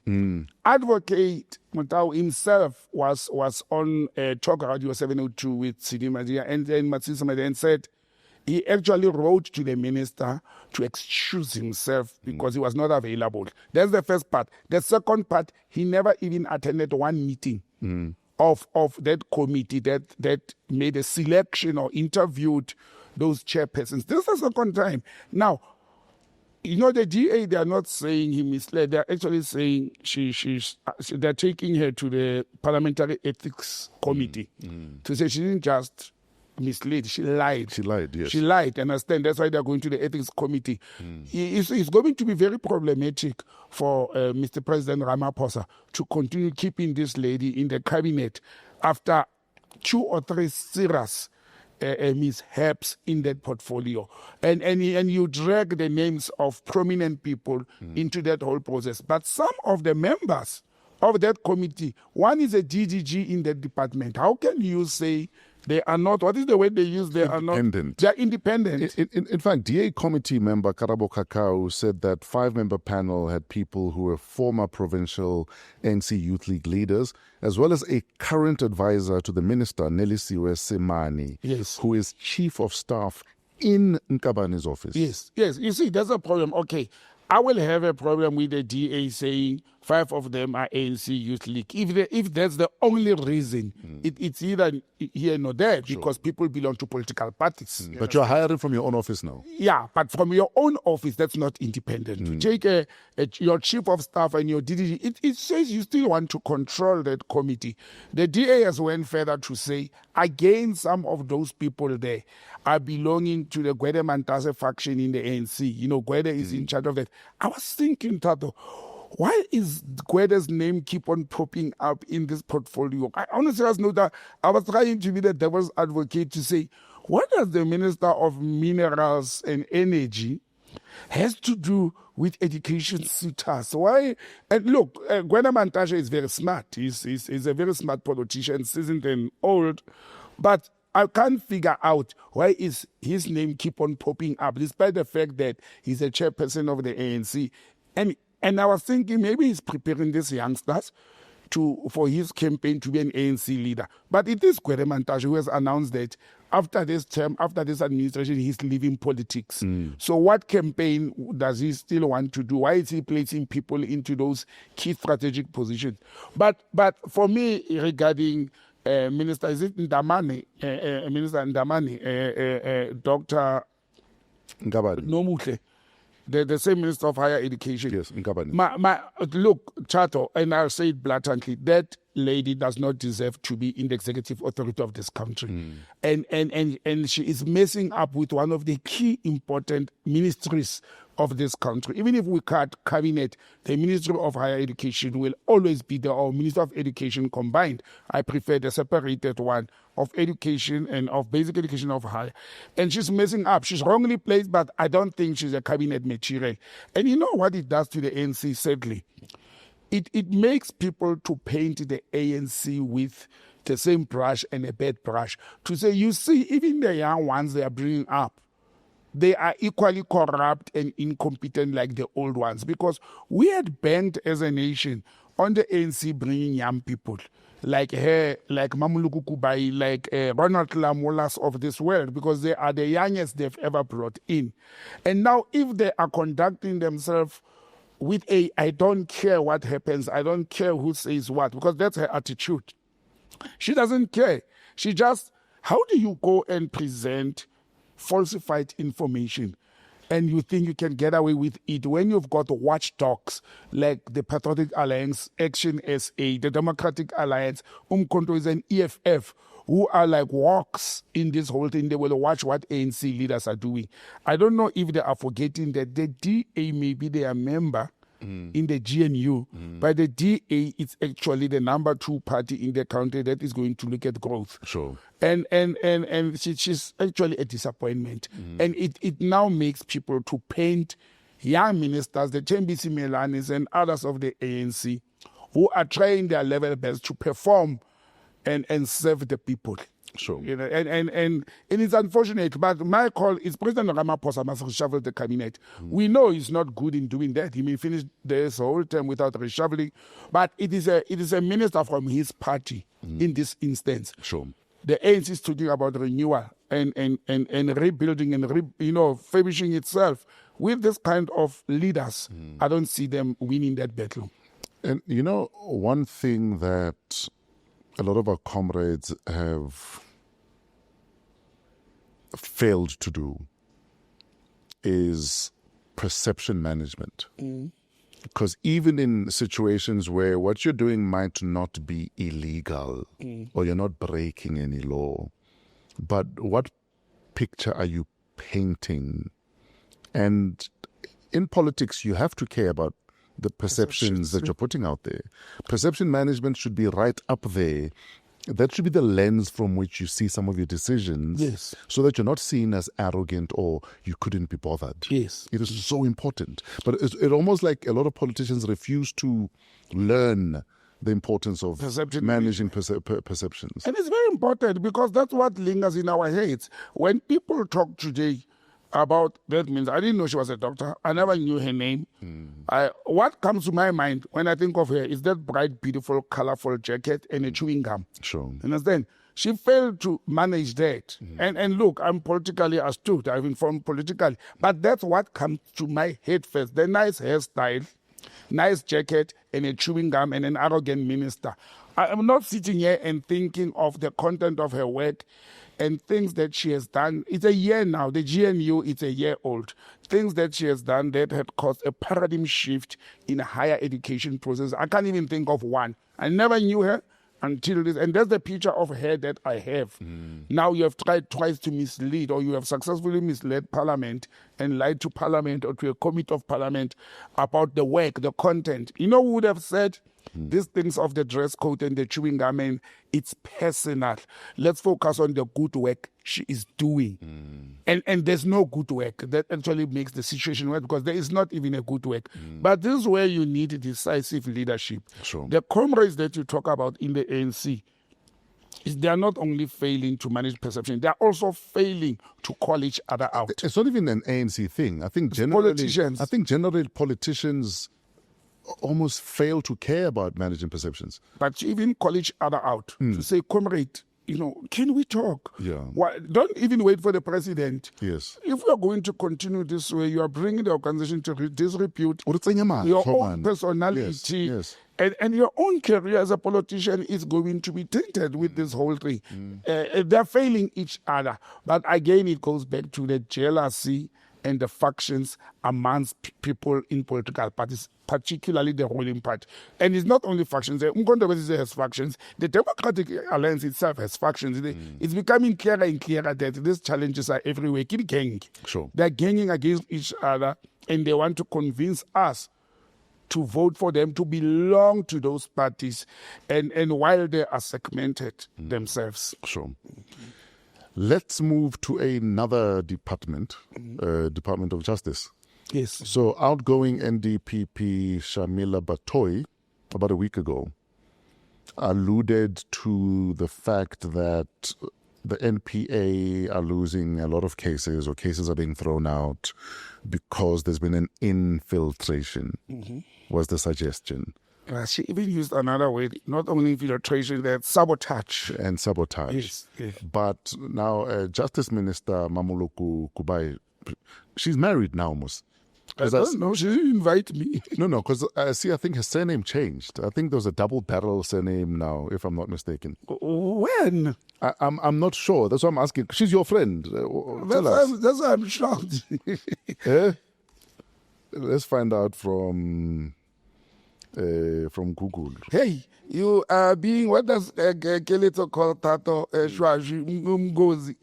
Advocate Mutau himself was on Talk Radio 702 with Nzimande and then Mismanagement, and said he actually wrote to the minister to excuse himself because he was not available. That's the first part. The second part, he never even attended one meeting of that committee that made a selection or interviewed those chairpersons. This is the second time. Now, the DA, they are not saying he misled. They're actually saying they're taking her to the Parliamentary Ethics Committee to say she didn't just mislead, she lied. She lied, yes. She lied, understand? That's why they're going to the Ethics Committee. It's going to be very problematic for Mr. President Ramaphosa to continue keeping this lady in the cabinet after 2 or 3 serious mishaps in that portfolio, and you drag the names of prominent people into that whole process. But some of the members of that committee, one is a DDG in that department. How can you say They are not, what is the word they use? They are not. Independent. They are independent. In fact, DA committee member Karabo Kakao said that 5-member panel had people who were former provincial NC Youth League leaders, as well as a current advisor to the minister, Nelisiwe Semani, Yes. who is chief of staff in Nkabane's office. Yes. You see, that's a problem. Okay, I will have a problem with the DA saying 5 of them are ANC Youth League. If that's the only reason, it's either here nor there, because people belong to political parties. But you're hiring from your own office now. Yeah, but from your own office, that's not independent. To take your chief of staff and your DDG, it says you still want to control that committee. The DA has went further to say, again, some of those people there are belonging to the Gwede Mantase faction in the ANC. You know, Gwede is in charge of that. I was thinking, Tato, why is Gwede's name keep on popping up in this portfolio? I honestly was I was trying to be the devil's advocate to say, what does the Minister of Minerals and Energy has to do with education suitors? Why? And look, Gwede Mantashe is very smart. He's a very smart politician, seasoned and old. But I can't figure out why is his name keep on popping up, despite the fact that he's a chairperson of the ANC. And I was thinking maybe he's preparing these youngsters for his campaign to be an ANC leader. But it is Gwede Mantashe who has announced that after this term, after this administration, he's leaving politics. So what campaign does he still want to do? Why is he placing people into those key strategic positions? But for me, regarding Minister, is it Ndamane? Minister Ndamane, Dr. Nkabane. Nomuhle, the same Minister of Higher Education. Yes, Nkabane. Look, Chato, and I'll say it blatantly, that lady does not deserve to be in the executive authority of this country. And she is messing up with one of the key important ministries of this country. Even if we cut cabinet, the Ministry of Higher Education will always be there, or Minister of Education combined. I prefer the separated one of education and of basic education of higher. And she's messing up. She's wrongly placed, but I don't think she's a cabinet material. And you know what it does to the ANC, sadly? It makes people to paint the ANC with the same brush and a bad brush. To say, you see, even the young ones they are bringing up, they are equally corrupt and incompetent like the old ones, because we had banked as a nation on the ANC bringing young people like her, like Mamuluku Kubai, like Ronald Lamolas of this world, because they are the youngest they've ever brought in. And now if they are conducting themselves with I don't care what happens, I don't care who says what, because that's her attitude. She doesn't care. She just, how do you go and present falsified information and you think you can get away with it when you've got watchdogs like the Patriotic Alliance, Action SA, the Democratic Alliance, Umkhonto is an EFF, who are like walks in this whole thing. They will watch what ANC leaders are doing. I don't know if they are forgetting that the DA may be their member in the GNU, but the DA is actually the number 2 party in the country that is going to look at growth. Sure. And she's actually a disappointment. And it now makes people to paint young ministers, the Thembisi Melanis and others of the ANC, who are trying their level best to perform and serve the people. Sure. You know, and it's unfortunate, but my call is President Ramaphosa must reshuffle the cabinet. We know he's not good in doing that. He may finish this whole term without reshuffling, but it is a minister from his party in this instance. Sure. The ANC is talking about renewal and rebuilding and refurbishing itself. With this kind of leaders, I don't see them winning that battle. And you know, one thing that a lot of our comrades have failed to do is perception management. Because even in situations where what you're doing might not be illegal or you're not breaking any law, but what picture are you painting? And in politics, you have to care about the perceptions that you're putting out there. Perception management should be right up there. That should be the lens from which you see some of your decisions. Yes. So that you're not seen as arrogant or you couldn't be bothered. Yes. It is so important. But it's almost like a lot of politicians refuse to learn the importance of managing perceptions. And it's very important because that's what lingers in our heads. When people talk today about, that means I didn't know she was a doctor. I never knew her name. What comes to my mind when I think of her is that bright, beautiful, colorful jacket and a chewing gum. Sure. Understand? She failed to manage that. And look, I'm politically astute. I've informed politically. But that's what comes to my head first. The nice hairstyle, nice jacket, and a chewing gum, and an arrogant minister. I'm not sitting here and thinking of the content of her work and things that she has done. It's a year now. The GNU, it's a year old. Things that she has done that had caused a paradigm shift in a higher education process. I can't even think of one. I never knew her until this. And that's the picture of her that I have. Now you have tried twice to mislead, or you have successfully misled Parliament and lied to Parliament or to a committee of Parliament about the work, the content. You know who would have said these things of the dress code and the chewing gum, and it's personal. Let's focus on the good work she is doing. And there's no good work. That actually makes the situation worse because there is not even a good work. But this is where you need decisive leadership. Sure. The comrades that you talk about in the ANC, they are not only failing to manage perception, they are also failing to call each other out. It's not even an ANC thing. I think generally politicians almost fail to care about managing perceptions. But to even call each other out, to say, comrade, can we talk? Yeah. Why, don't even wait for the president. Yes. If we are going to continue this way, you are bringing the organization to disrepute your own personality. Yes. And your own career as a politician is going to be tainted with this whole thing. They're failing each other. But again, it goes back to the jealousy and the factions amongst people in political parties, particularly the ruling party. And it's not only factions. The Umkhonto has factions. The Democratic Alliance itself has factions. It's becoming clearer and clearer that these challenges are everywhere. Keep gang. Sure. They're ganging against each other, and they want to convince us to vote for them, to belong to those parties, and while they are segmented themselves. Sure. Let's move to another department, Department of Justice. Yes. So outgoing NDPP Shamila Batoy, about a week ago, alluded to the fact that the NPA are losing a lot of cases, or cases are being thrown out because there's been an infiltration, was the suggestion. She even used another word, not only infiltration, that's sabotage. And sabotage. Yes. But now Justice Minister Mamuluku Kubai, she's married now almost. I don't know, she didn't invite me. No, because I think her surname changed. I think there was a double barrel surname now, if I'm not mistaken. When? I'm not sure. That's why I'm asking. She's your friend. Tell us. That's why I'm shocked. Let's find out from Google. Hey, you are being, what does Keleto call Tato Ngozi?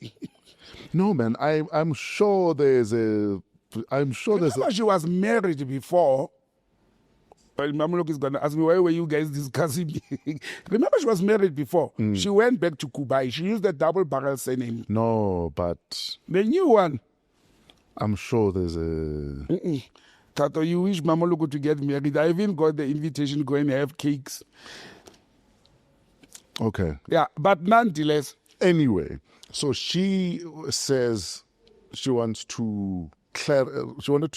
No, man, I'm sure there's a... Remember she was married before. Well, Mamuluk is going to ask me, why were you guys discussing me? Remember she was married before. She went back to Kubai. She used the double barrel surname. No, but... The new one. I'm sure there's a... Tato, you wish Mamuluku to get married. I even got the invitation to go and have cakes. Okay. Yeah, but nonetheless. Anyway, so she says she wanted to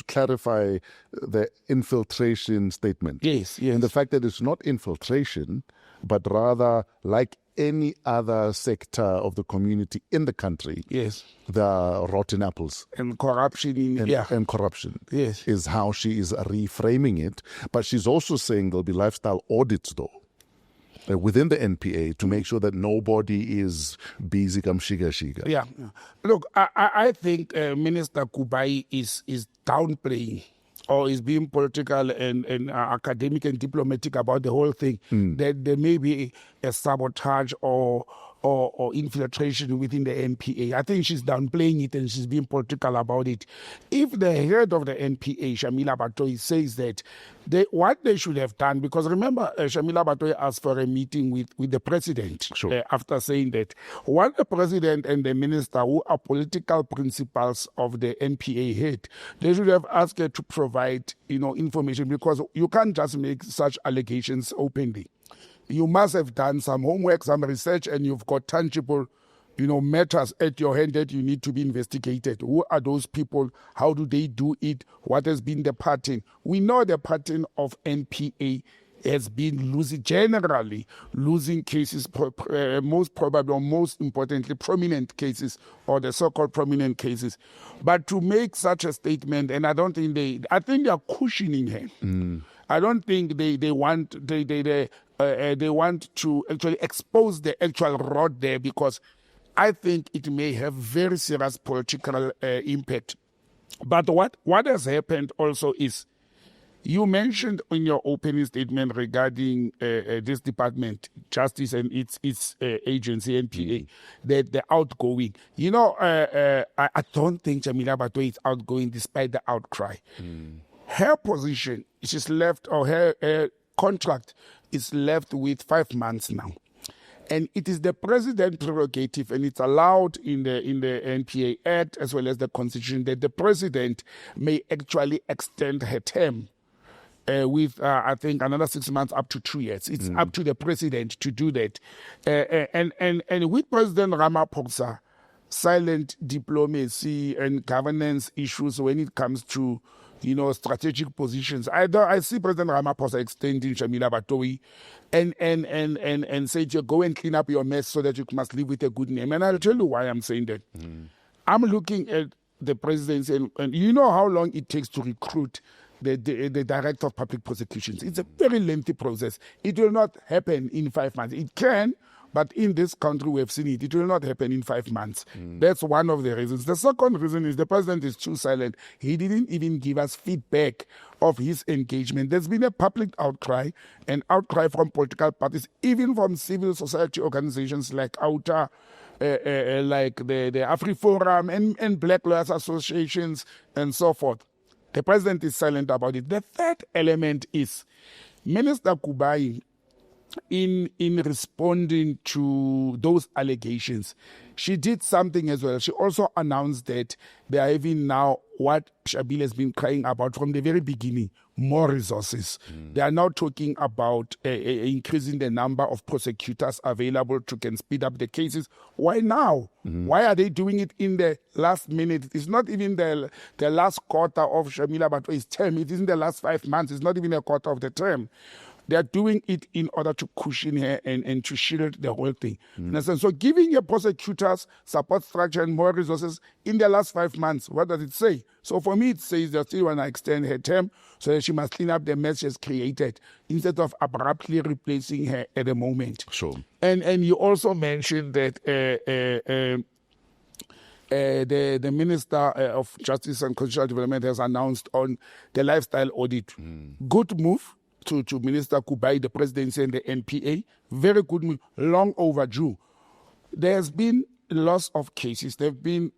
clarify the infiltration statement. Yes. And the fact that it's not infiltration, but rather like any other sector of the community in the country. Yes. The rotten apples. And corruption. And corruption. Yes. Is how she is reframing it. But she's also saying there'll be lifestyle audits, though, within the NPA to make sure that nobody is busy come shiga. Yeah. Look, I think Minister Kubai is downplaying or is being political and academic and diplomatic about the whole thing. That there may be a sabotage or infiltration within the NPA. I think she's downplaying it and she's being political about it. If the head of the NPA, Shamila Batoy, says that what they should have done, because remember, Shamila Batoy asked for a meeting with the president. Sure. After saying that, what the president and the minister, who are political principals of the NPA head, they should have asked her to provide information, because you can't just make such allegations openly. you must have done some homework, some research, and you've got tangible, matters at your hand that you need to be investigated. Who are those people? How do they do it? What has been the pattern? We know the pattern of NPA has been generally losing cases, most probably or most importantly, prominent cases or the so-called prominent cases. But to make such a statement, and I think they are cushioning her. I don't think they want to actually expose the actual rot there, because I think it may have very serious political impact. But what has happened also is, you mentioned in your opening statement regarding this department, Justice and its agency, NPA, that the outgoing. I don't think Jamila Batoyi is outgoing despite the outcry. Her position, she's left, or her contract is left with 5 months now. And it is the president's prerogative, and it's allowed in the NPA Act as well as the Constitution, that the president may actually extend her term with, I think, another 6 months up to 2 years. It's up to the president to do that. And with President Ramaphosa, silent diplomacy and governance issues when it comes to strategic positions. I see President Ramaphosa extending Jamila Batoyi and say, go and clean up your mess so that you must live with a good name. And I'll tell you why I'm saying that. I'm looking at the presidency, and you know how long it takes to recruit the director of public prosecutions. It's a very lengthy process. It will not happen in 5 months. It can, but in this country, we have seen it. It will not happen in 5 months. That's one of the reasons. The second reason is the president is too silent. He didn't even give us feedback of his engagement. There's been a public outcry, an outcry from political parties, even from civil society organizations like AUTA, like the AfriForum and Black Lawyers Associations and so forth. The president is silent about it. The third element is Minister Kubai, in responding to those allegations, she did something as well. She also announced that they are having now what Shabil has been crying about from the very beginning, more resources. They are now talking about increasing the number of prosecutors available to can speed up the cases. Why now? Why are they doing it in the last minute? It's not even the last quarter of Shamila Batoyi's term. It isn't the last 5 months. It's not even a quarter of the term. They are doing it in order to cushion her and to shield the whole thing. So giving your prosecutors support structure and more resources in the last 5 months, what does it say? So for me, it says they still want to extend her term so that she must clean up the mess she has created instead of abruptly replacing her at the moment. Sure. And you also mentioned that the Minister of Justice and Constitutional Development has announced on the lifestyle audit. Good move to Minister Kubai, the presidency and the NPA. Very good move, long overdue. There has been loss of cases. There have been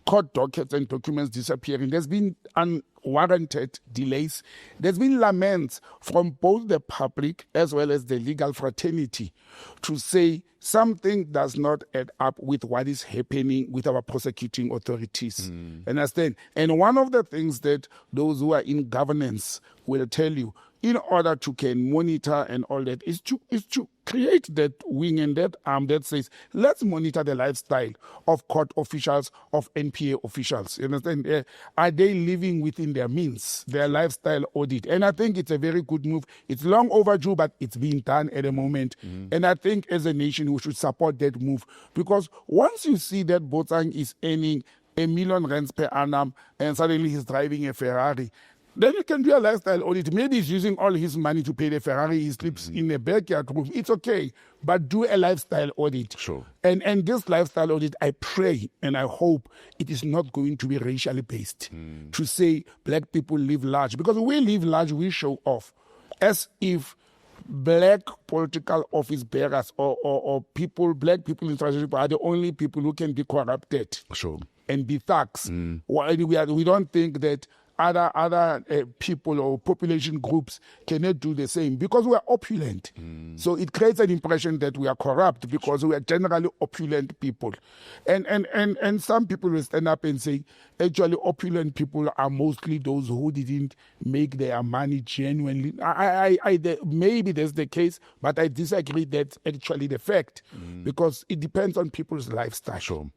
court dockets and documents disappearing. There's been unwarranted delays. There's been laments from both the public as well as the legal fraternity to say something does not add up with what is happening with our prosecuting authorities. Understand? And one of the things that those who are in governance will tell you, in order to can monitor and all that, is to create that wing and that arm that says, let's monitor the lifestyle of court officials, of NPA officials. You understand? Are they living within their means, their lifestyle audit? And I think it's a very good move. It's long overdue, but it's being done at the moment. And I think as a nation, we should support that move. Because once you see that Botsang is earning R1 million per annum and suddenly he's driving a Ferrari, then you can do a lifestyle audit. Maybe he's using all his money to pay the Ferrari. He sleeps in a backyard room. It's okay. But do a lifestyle audit. Sure. And this lifestyle audit, I pray and I hope it is not going to be racially based. To say black people live large. Because we live large, we show off. As if black political office bearers or people, black people in strategic are the only people who can be corrupted. Sure. And be thugs. We don't think that other people or population groups cannot do the same because we are opulent. So it creates an impression that we are corrupt because we are generally opulent people. And some people will stand up and say, actually, opulent people are mostly those who didn't make their money genuinely. Maybe that's the case, but I disagree that's actually the fact because it depends on people's lifestyle. Sure.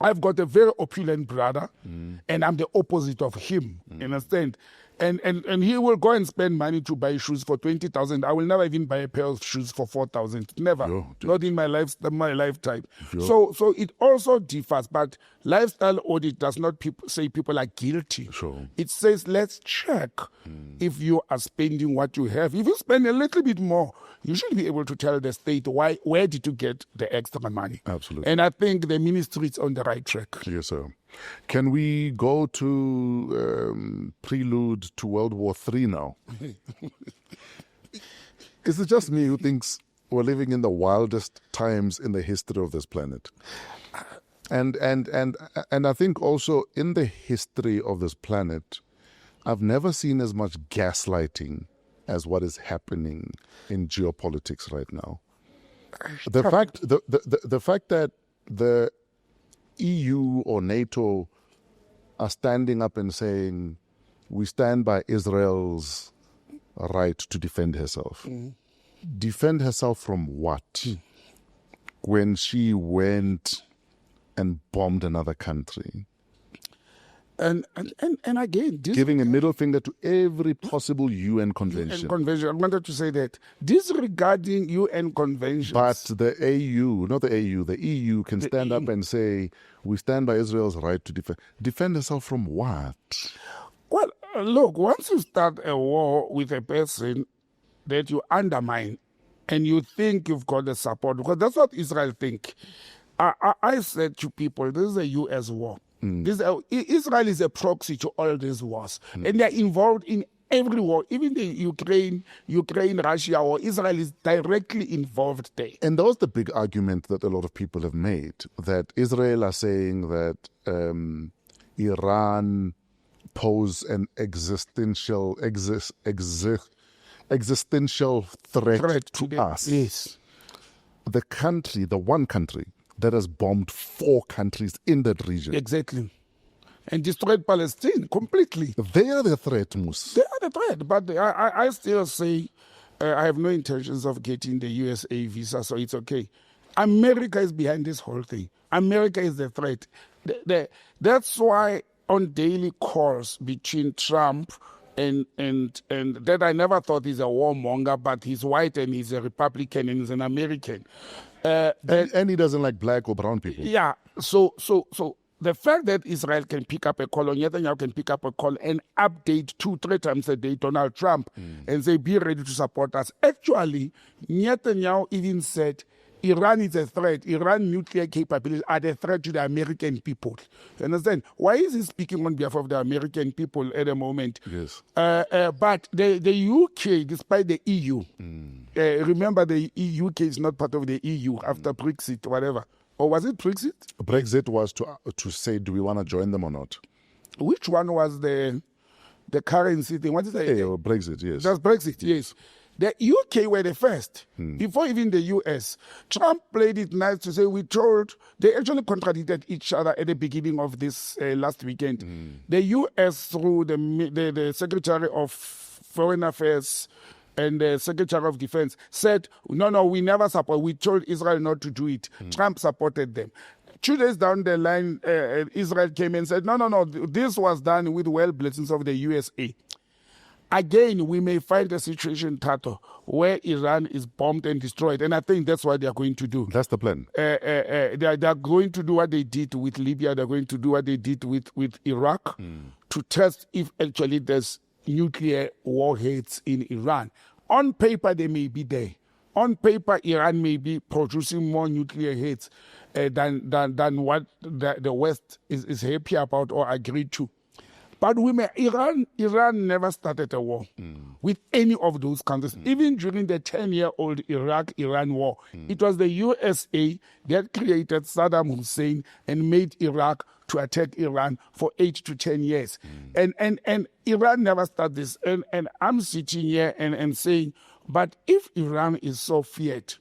I've got a very opulent brother, and I'm the opposite of him. You understand? And he will go and spend money to buy shoes for 20,000. I will never even buy a pair of shoes for 4,000. Never, not in my lifetime. So it also differs. But lifestyle audit does not say people are guilty. Sure. It says let's check if you are spending what you have. If you spend a little bit more, you should be able to tell the state where did you get the extra money. Absolutely. And I think the ministry is on the right track. Yes, sir. Can we go to prelude to World War III now? Is it just me who thinks we're living in the wildest times in the history of this planet? And I think also in the history of this planet, I've never seen as much gaslighting as what is happening in geopolitics right now. The fact that the EU or NATO are standing up and saying, we stand by Israel's right to defend herself. Defend herself from what? When she went and bombed another country. And again, giving a middle finger to every possible UN convention. I wanted to say that disregarding UN conventions. But the AU, not the AU, the EU can stand up and say, we stand by Israel's right to defend herself from what? Well, look, once you start a war with a person that you undermine and you think you've got the support, because that's what Israel think. I said to people, this is a US war. Israel is a proxy to all these wars, and they're involved in every war, even the Ukraine-Russia war. Israel is directly involved there. And that was the big argument that a lot of people have made, that Israel are saying that Iran pose an existential threat to us. Yes. The one country that has bombed 4 countries in that region. Exactly. And destroyed Palestine completely. They are the threat, Mus. They are the threat. But I still say I have no intentions of getting the USA visa, so it's okay. America is behind this whole thing. America is the threat. That's why on daily calls between Trump and that I never thought he's a warmonger, but he's white and he's a Republican and he's an American. And he doesn't like black or brown people. Yeah. So the fact that Israel can pick up a call, or Netanyahu can pick up a call and update 2-3 times a day Donald Trump and say, be ready to support us. Actually, Netanyahu even said, Iran is a threat. Iran nuclear capabilities are the threat to the American people. You understand? Why is he speaking on behalf of the American people at the moment? Yes. But the UK, despite the EU, remember the UK is not part of the EU after Brexit, whatever. Or was it Brexit? Brexit was to say, do we want to join them or not? Which one was the currency thing? What is that? Brexit, yes. That's Brexit, yes. The UK were the first, before even the US. Trump played it nice to say, they actually contradicted each other at the beginning of this last weekend. The US, through the Secretary of Foreign Affairs and the Secretary of Defense, said, no, we never support. We told Israel not to do it. Trump supported them. 2 days down the line, Israel came and said, no, this was done with well blessings of the USA. Again, we may find a situation, Tato, where Iran is bombed and destroyed. And I think that's what they are going to do. That's the plan. They are going to do what they did with Libya. They're going to do what they did with Iraq to test if actually there's nuclear warheads in Iran. On paper, they may be there. On paper, Iran may be producing more nuclear hits than what the West is happy about or agreed to. But Iran never started a war with any of those countries. Even during the 10-year-old Iraq-Iran war, it was the USA that created Saddam Hussein and made Iraq to attack Iran for 8 to 10 years. And Iran never started this. And I'm sitting here and saying, but if Iran is so feared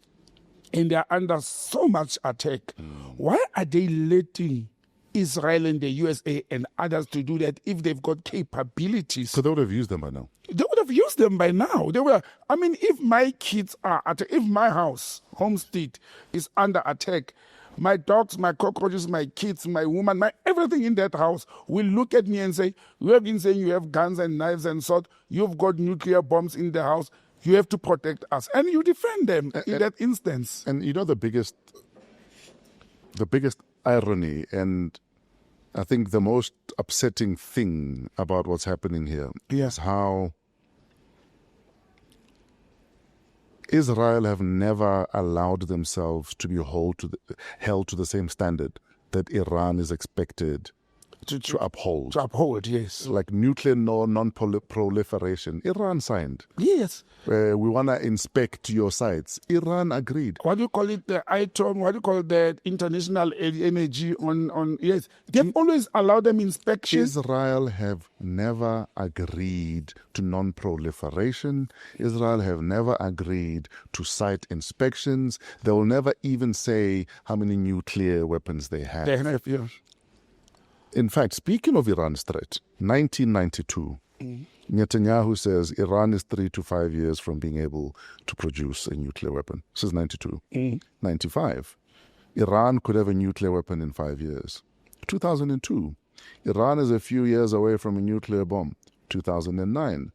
and they're under so much attack, why are they letting Israel and the USA and others to do that if they've got capabilities? So they would have used them by now. They would have used them by now. If my kids if my house, homestead, is under attack, my dogs, my cockroaches, my kids, my woman, everything in that house will look at me and say, you have been saying you have guns and knives and sword, you've got nuclear bombs in the house, you have to protect us. And you defend them in that instance. And you know the biggest irony, and I think the most upsetting thing about what's happening here is how Israel have never allowed themselves to be held to the same standard that Iran is expected to uphold. To uphold, yes. Like nuclear non-proliferation. Iran signed. Yes. We want to inspect your sites. Iran agreed. What do you call it? The ITOM, what do you call it? The International Energy on yes. They've always allowed them inspections. Israel have never agreed to non-proliferation. Israel have never agreed to site inspections. They will never even say how many nuclear weapons they have. They have, yeah. In fact, speaking of Iran's threat, 1992, Netanyahu says Iran is 3 to 5 years from being able to produce a nuclear weapon. This is 92. 95, Iran could have a nuclear weapon in 5 years. 2002, Iran is a few years away from a nuclear bomb. 2009,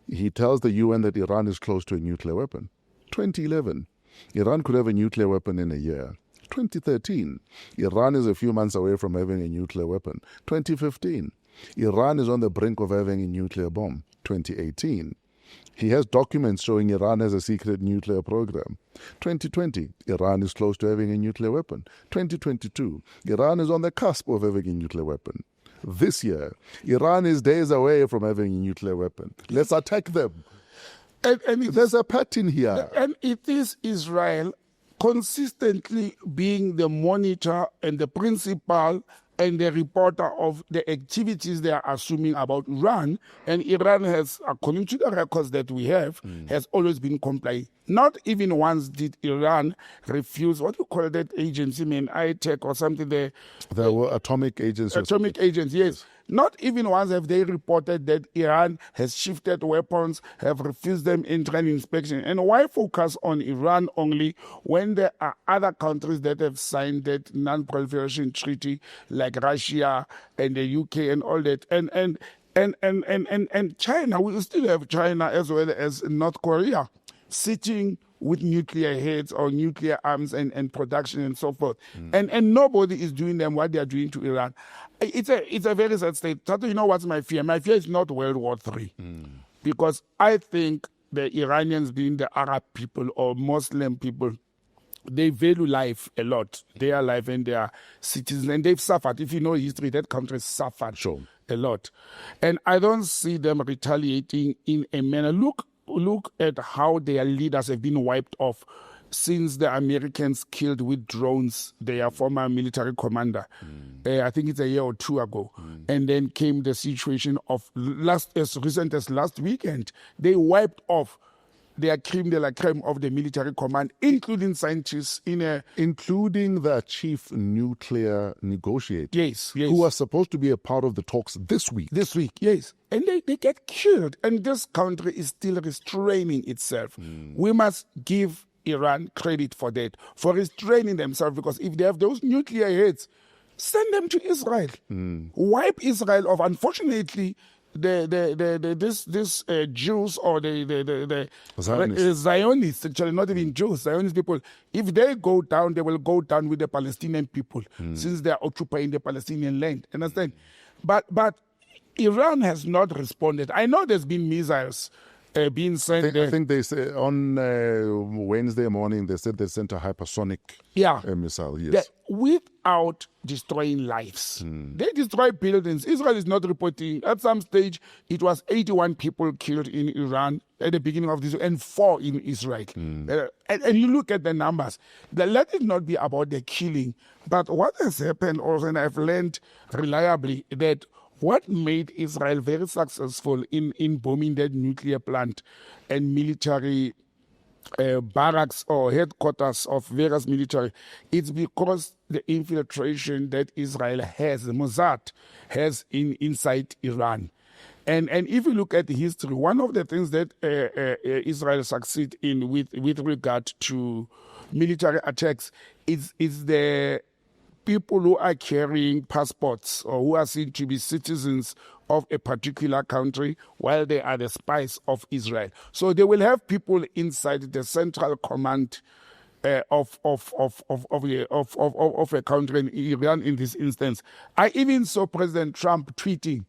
he tells the UN that Iran is close to a nuclear weapon. 2011, Iran could have a nuclear weapon in a year. 2013, Iran is a few months away from having a nuclear weapon. 2015, Iran is on the brink of having a nuclear bomb. 2018, he has documents showing Iran has a secret nuclear program. 2020, Iran is close to having a nuclear weapon. 2022, Iran is on the cusp of having a nuclear weapon. This year, Iran is days away from having a nuclear weapon. Let's attack them. And there's a pattern here. And it is Israel consistently being the monitor and the principal and the reporter of the activities they are assuming about Iran. And Iran has, according to the records that we have, has always been compliant. Not even once did Iran refuse, what do you call that agency, ITEC or something there? There were atomic agents. Atomic agents, yes. Not even once have they reported that Iran has shifted weapons, have refused them entry and inspection. And why focus on Iran only when there are other countries that have signed that non-proliferation treaty, like Russia and the UK and all that? And China, we still have China as well as North Korea sitting with nuclear heads or nuclear arms and production and so forth. And nobody is doing them what they are doing to Iran. It's a very sad state. Tato, you know what's my fear? My fear is not World War III. Because I think the Iranians, being the Arab people or Muslim people, they value life a lot, their life and their citizens, and they've suffered. If you know history, that country suffered a lot. And I don't see them retaliating in a manner. Look at how their leaders have been wiped off since the Americans killed with drones their former military commander. I think it's a year or two ago. And then came the situation of as recent as last weekend. They wiped off their creme de la creme of the military command, including scientists including the chief nuclear negotiator. Yes. Who was supposed to be a part of the talks this week. Yes. And they get killed. And this country is still restraining itself. We must give Iran credit for that, for restraining themselves, because if they have those nuclear heads, send them to Israel. Wipe Israel off. Unfortunately, this Jews or the Zionists, actually not even Jews, Zionist people, if they go down, they will go down with the Palestinian people since they are occupying the Palestinian land. Understand? But Iran has not responded. I know there's been missiles being sent there. I think they say on Wednesday morning they said they sent a hypersonic missile. Yes, without destroying lives. They destroy buildings. Israel is not reporting. At some stage, it was 81 people killed in Iran at the beginning of this, and 4 in Israel. And you look at the numbers. Let it not be about the killing, but what has happened also, and I've learned reliably that what made Israel very successful in bombing that nuclear plant and military barracks or headquarters of various military, it's because the infiltration that Israel has, the Mossad has inside Iran. And if you look at the history, one of the things that Israel succeed in with regard to military attacks is the people who are carrying passports or who are seen to be citizens of a particular country while they are the spies of Israel. So they will have people inside the central command of a country, in Iran in this instance. I even saw President Trump tweeting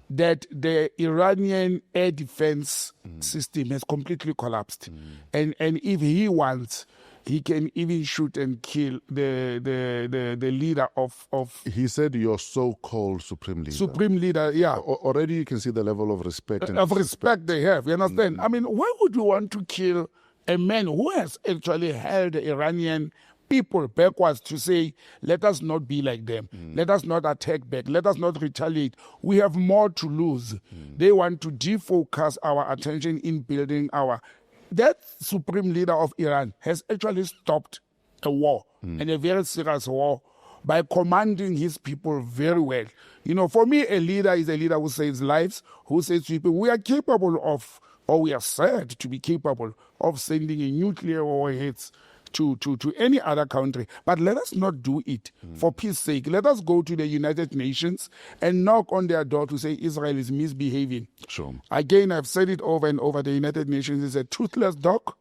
that the Iranian air defense system has completely collapsed. And if he wants, he can even shoot and kill the leader of... He said your so-called supreme leader. Supreme leader, yeah. Already you can see the level of respect. Of respect they have, you understand? I mean, why would you want to kill a man who has actually held the Iranian people backwards to say, let us not be like them. Let us not attack back. Let us not retaliate. We have more to lose. They want to defocus our attention in building our... That supreme leader of Iran has actually stopped a war, and a very serious war, by commanding his people very well. You know, for me, a leader is a leader who saves lives, who says to people, we are capable of, or we are said to be capable of sending a nuclear warheads to any other country. But let us not do it for peace sake. Let us go to the United Nations and knock on their door to say Israel is misbehaving. Sure. Again, I've said it over and over. The United Nations is a toothless dog.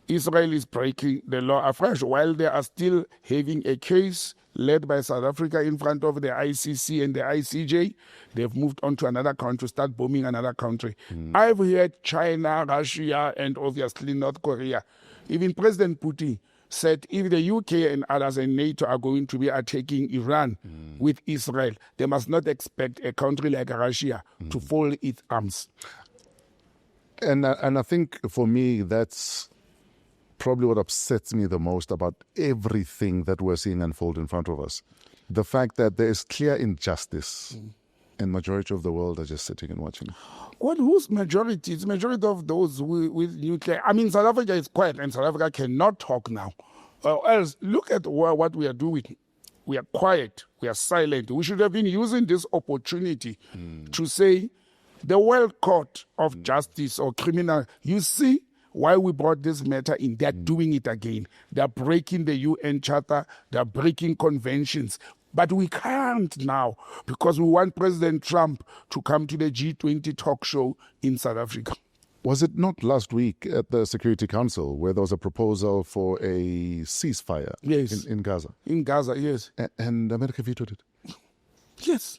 Israel is breaking the law afresh while they are still having a case led by South Africa in front of the ICC and the ICJ. They've moved on to another country, start bombing another country. I've heard China, Russia, and obviously North Korea. Even President Putin said if the UK and others and NATO are going to be attacking Iran with Israel, they must not expect a country like Russia to fold its arms. And I think for me, that's probably what upsets me the most about everything that we're seeing unfold in front of us. The fact that there is clear injustice and majority of the world are just sitting and watching. Well, whose majority? It's majority of those with nuclear. I mean, South Africa is quiet, and South Africa cannot talk now. Else, look at what we are doing. We are quiet. We are silent. We should have been using this opportunity to say, the World Court of Justice or criminal, you see why we brought this matter in. They're doing it again. They're breaking the UN Charter. They're breaking conventions. But we can't now because we want President Trump to come to the G20 talk show in South Africa. Was it not last week at the Security Council where there was a proposal for a ceasefire in Gaza? In Gaza, yes. And America vetoed it? Yes.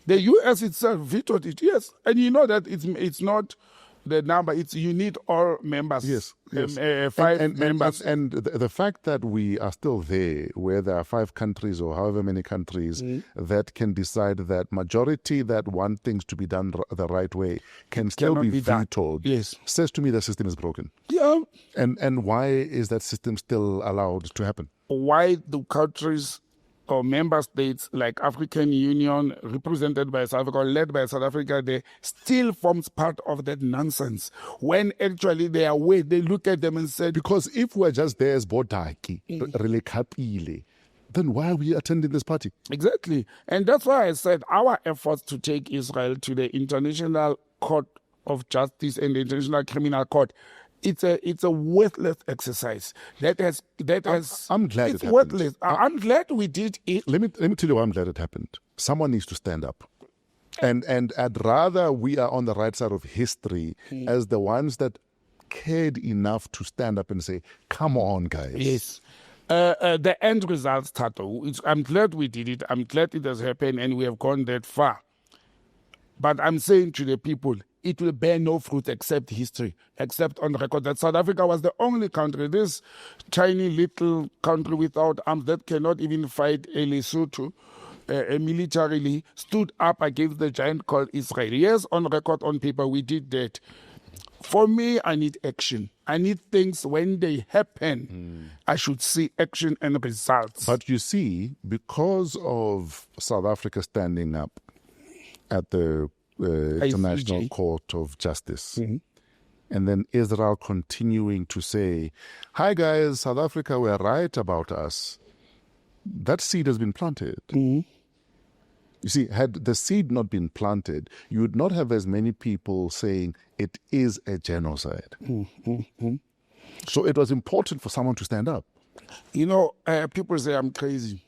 The U.S. itself vetoed it, yes. And you know that it's not the number, it's you need all members. Yes. 5 members. And the fact that we are still there, where there are 5 countries or however many countries that can decide that majority that want things to be done the right way can still be vetoed, says to me the system is broken. Yeah. And why is that system still allowed to happen? Why do countries or member states like African Union, represented by South Africa, led by South Africa, they still forms part of that nonsense. When actually they are away, they look at them and say, because if we're just there as Bodaki, really kapile, then why are we attending this party? Exactly. And that's why I said our efforts to take Israel to the International Court of Justice and the International Criminal Court, it's a worthless exercise. I'm glad it's it worthless. happened. I'm glad we did it. Let me tell you why I'm glad it happened. Someone needs to stand up. And I'd rather we are on the right side of history as the ones that cared enough to stand up and say, come on, guys. Yes. The end results, Tato, I'm glad we did it. I'm glad it has happened and we have gone that far. But I'm saying to the people, it will bear no fruit except history, except on record that South Africa was the only country, this tiny little country without arms that cannot even fight a Lesotho, militarily stood up against the giant called Israel. Yes, on record, on paper, we did that. For me, I need action. I need things when they happen. I should see action and results. But you see, because of South Africa standing up at the International Court of Justice, and then Israel continuing to say, hi guys, South Africa were right about us, that seed has been planted. You see, had the seed not been planted, you would not have as many people saying it is a genocide. So it was important for someone to stand up. You know, people say I'm crazy.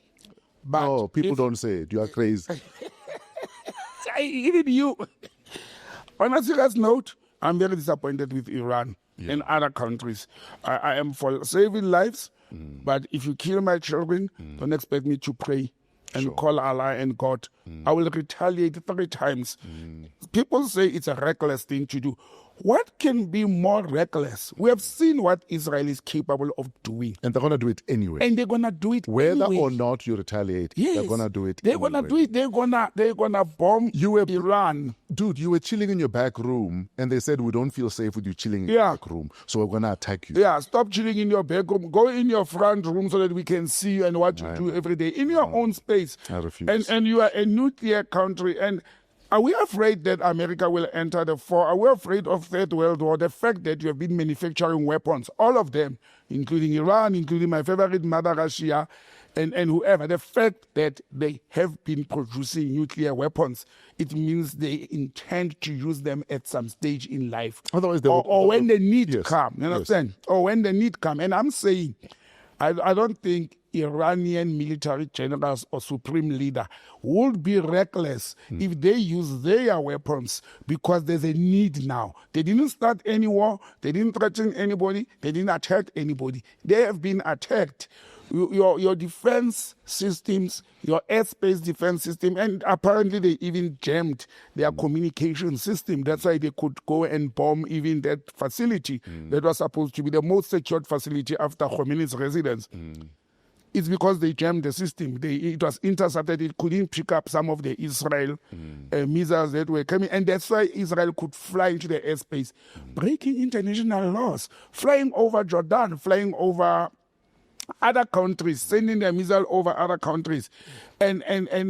But no, people don't say it. You are crazy. Even you. On a serious note, I'm very disappointed with Iran and other countries. I am for saving lives, but if you kill my children, don't expect me to pray and call Allah and God. I will retaliate 3 times. People say it's a reckless thing to do. What can be more reckless? We have seen what Israel is capable of doing. And they're going to do it anyway. And they're going to do it whether anyway. or not you retaliate, they're going to do it They're anyway. going to do it. They're going to bomb Iran. Dude, you were chilling in your back room and they said, we don't feel safe with you chilling in your back room, so we're going to attack you. Yeah, stop chilling in your back room. Go in your front room so that we can see you and what you do every day. In your own space. I refuse. And you are a nuclear country. And are we afraid that America will enter the war? Are we afraid of Third World War? The fact that you have been manufacturing weapons, all of them, including Iran, including my favorite mother, Russia, and whoever, the fact that they have been producing nuclear weapons, it means they intend to use them at some stage in life. Otherwise, or when the need comes, you understand? Or when the need comes. And I'm saying, I don't think Iranian military generals or supreme leader would be reckless if they use their weapons because there's a need now. They didn't start any war. They didn't threaten anybody. They didn't attack anybody. They have been attacked. Your defense systems, your airspace defense system, and apparently they even jammed their communication system. That's why they could go and bomb even that facility that was supposed to be the most secured facility after Khomeini's residence. It's because they jammed the system. It was intercepted. It couldn't pick up some of the Israel missiles that were coming. And that's why Israel could fly into the airspace, breaking international laws, flying over Jordan, flying over other countries, sending their missile over other countries. And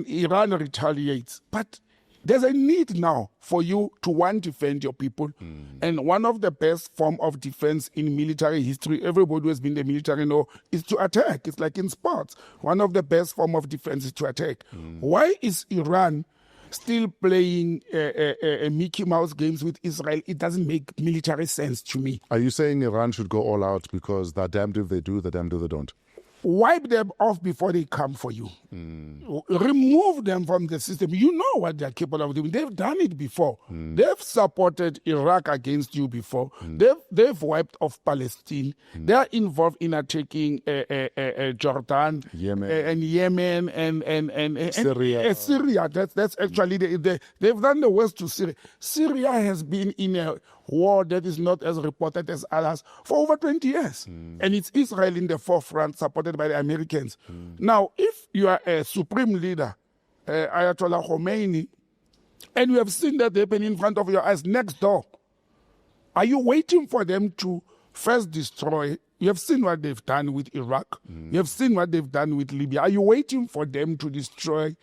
Iran retaliates. But there's a need now for you to, one, defend your people. And one of the best form of defense in military history, everybody who has been in the military know, is to attack. It's like in sports. One of the best form of defense is to attack. Why is Iran still playing Mickey Mouse games with Israel? It doesn't make military sense to me. Are you saying Iran should go all out because they're damned if they do, they're damned if they don't? Wipe them off before they come for you. Remove them from the system. You know what they're capable of doing. They've done it before. They've supported Iraq against you before. They've wiped off Palestine. They're involved in attacking Jordan, Yemen and Syria. Syria. That's actually they've done the worst to Syria. Syria has been in a war that is not as reported as others for over 20 years. And it's Israel in the forefront, supported by the Americans. Now, if you are a supreme leader, Ayatollah Khomeini, and you have seen that happen in front of your eyes next door, are you waiting for them to first destroy? You have seen what they've done with Iraq. You have seen what they've done with Libya. Are you waiting for them to destroy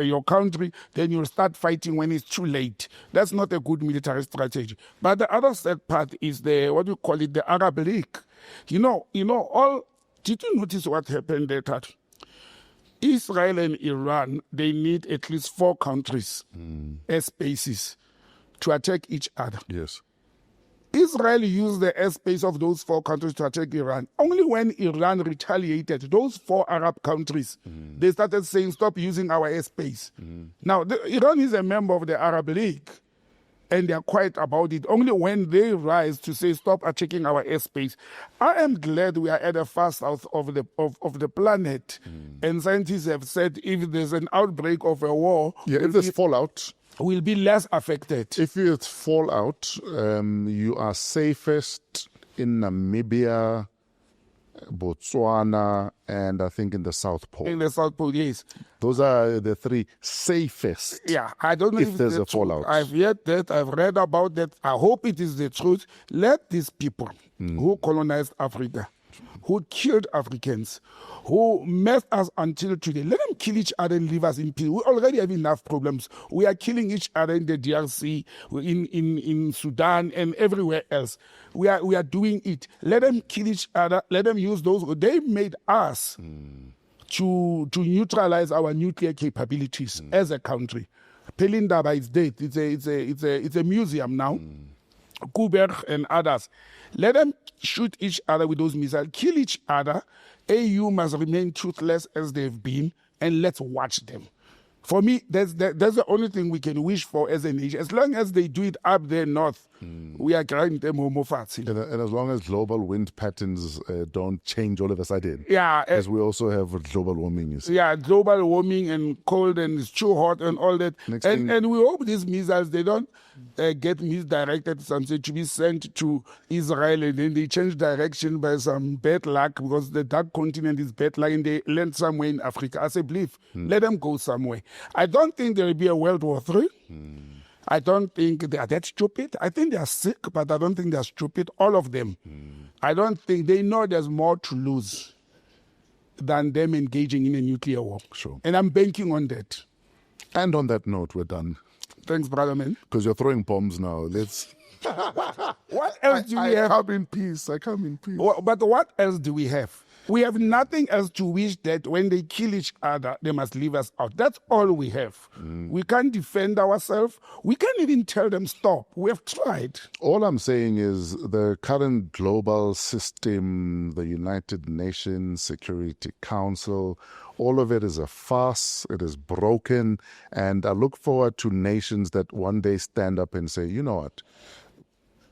your country, then you'll start fighting when it's too late? That's not a good military strategy. But the other sad part is the Arab League. Did you notice what happened there, Tatu? Israel and Iran, they need at least 4 countries, airspaces, to attack each other. Yes. Israel used the airspace of those 4 countries to attack Iran. Only when Iran retaliated, those 4 Arab countries, they started saying, stop using our airspace. Now, Iran is a member of the Arab League. and they are quiet about it. Only when they rise to say, stop checking our airspace. I am glad we are at the far south of the planet. And scientists have said if there's an outbreak of a war, if there's fallout, we'll be less affected. If it's fallout, you are safest in Namibia, Botswana, and I think in the South Pole. In the South Pole, yes. Those are the three safest. Yeah, I don't know if there's a fallout. I've heard that, I've read about that. I hope it is the truth. Let these people who colonized Africa, who killed Africans, who messed us until today, let them kill each other and leave us in peace. We already have enough problems. We are killing each other in the DRC, in Sudan, and everywhere else. We are doing it. Let them kill each other. Let them use those. They made us to neutralize our nuclear capabilities as a country. Pelindaba is dead. It's a museum now. Kuber and others. Let them shoot each other with those missiles, kill each other. AU must remain toothless as they've been, and let's watch them. For me, that's the only thing we can wish for as a nation. As long as they do it up there north, we are granting them homophats. And as long as global wind patterns don't change all of a sudden. Yeah. As we also have global warming. Yeah, global warming and cold and it's too hot and all that. And we hope these missiles, they don't get misdirected, some say, to be sent to Israel, and then they change direction by some bad luck because the dark continent is bad luck and they land somewhere in Africa. I say, believe, let them go somewhere. I don't think there will be a World War III. I don't think they are that stupid. I think they are sick, but I don't think they are stupid, all of them. I don't think they know there's more to lose than them engaging in a nuclear war. Sure. And I'm banking on that. And on that note, we're done. Thanks, brother, man. Because you're throwing bombs now. Let's. What else do we have? I come in peace. But what else do we have? We have nothing else to wish that when they kill each other, they must leave us out. That's all we have. We can't defend ourselves. We can't even tell them stop. We have tried. All I'm saying is the current global system, the United Nations Security Council, all of it is a farce. It is broken. And I look forward to nations that one day stand up and say, you know what?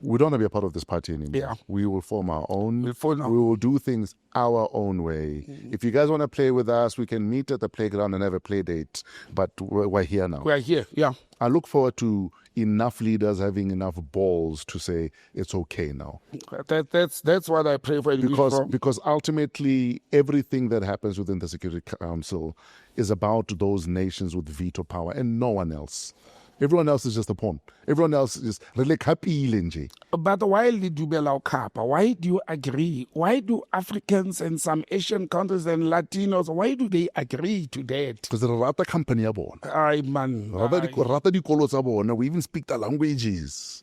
We don't want to be a part of this party anymore. Yeah. We will form our own. We will do things our own way. If you guys want to play with us, we can meet at the playground and have a play date. But we're here now. We're here, yeah. I look forward to enough leaders having enough balls to say it's okay now. That's what I pray for. Because ultimately everything that happens within the Security Council is about those nations with veto power and no one else. Everyone else is just a pawn. Everyone else is really happy. But why why do you agree? Why do Africans and some Asian countries and Latinos, why do they agree to that? Because they rata company ya bona. Aye, man. Rata dikolo tsa bona. We even speak the languages.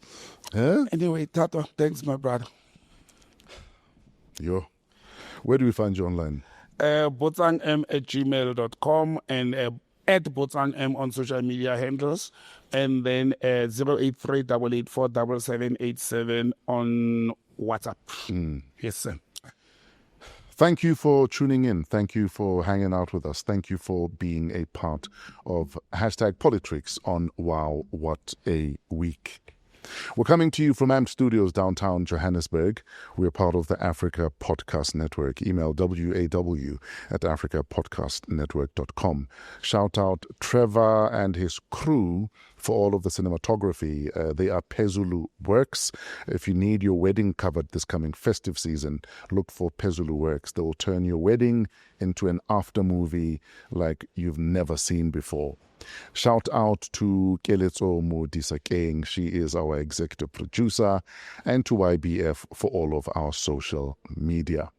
Anyway, Tato, thanks, my brother. Yo. Where do we find you online? botsangm@gmail.com and at botsangm on social media handles, and then 083-884-7787 on WhatsApp. Yes, sir. Thank you for tuning in. Thank you for hanging out with us. Thank you for being a part of #PoliTricks on Wow, What a Week. We're coming to you from AMP Studios, downtown Johannesburg. We're part of the Africa Podcast Network. Email waw@africapodcastnetwork.com. Shout out Trevor and his crew for all of the cinematography. They are Pezulu Works. If you need your wedding covered this coming festive season, look for Pezulu Works. They will turn your wedding into an after movie like you've never seen before. Shout out to Keletso Modisakeng. She is our executive producer, and to YBF for all of our social media.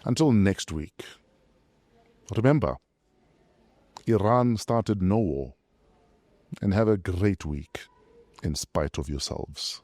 Until next week, remember, Iran started no war, and have a great week in spite of yourselves.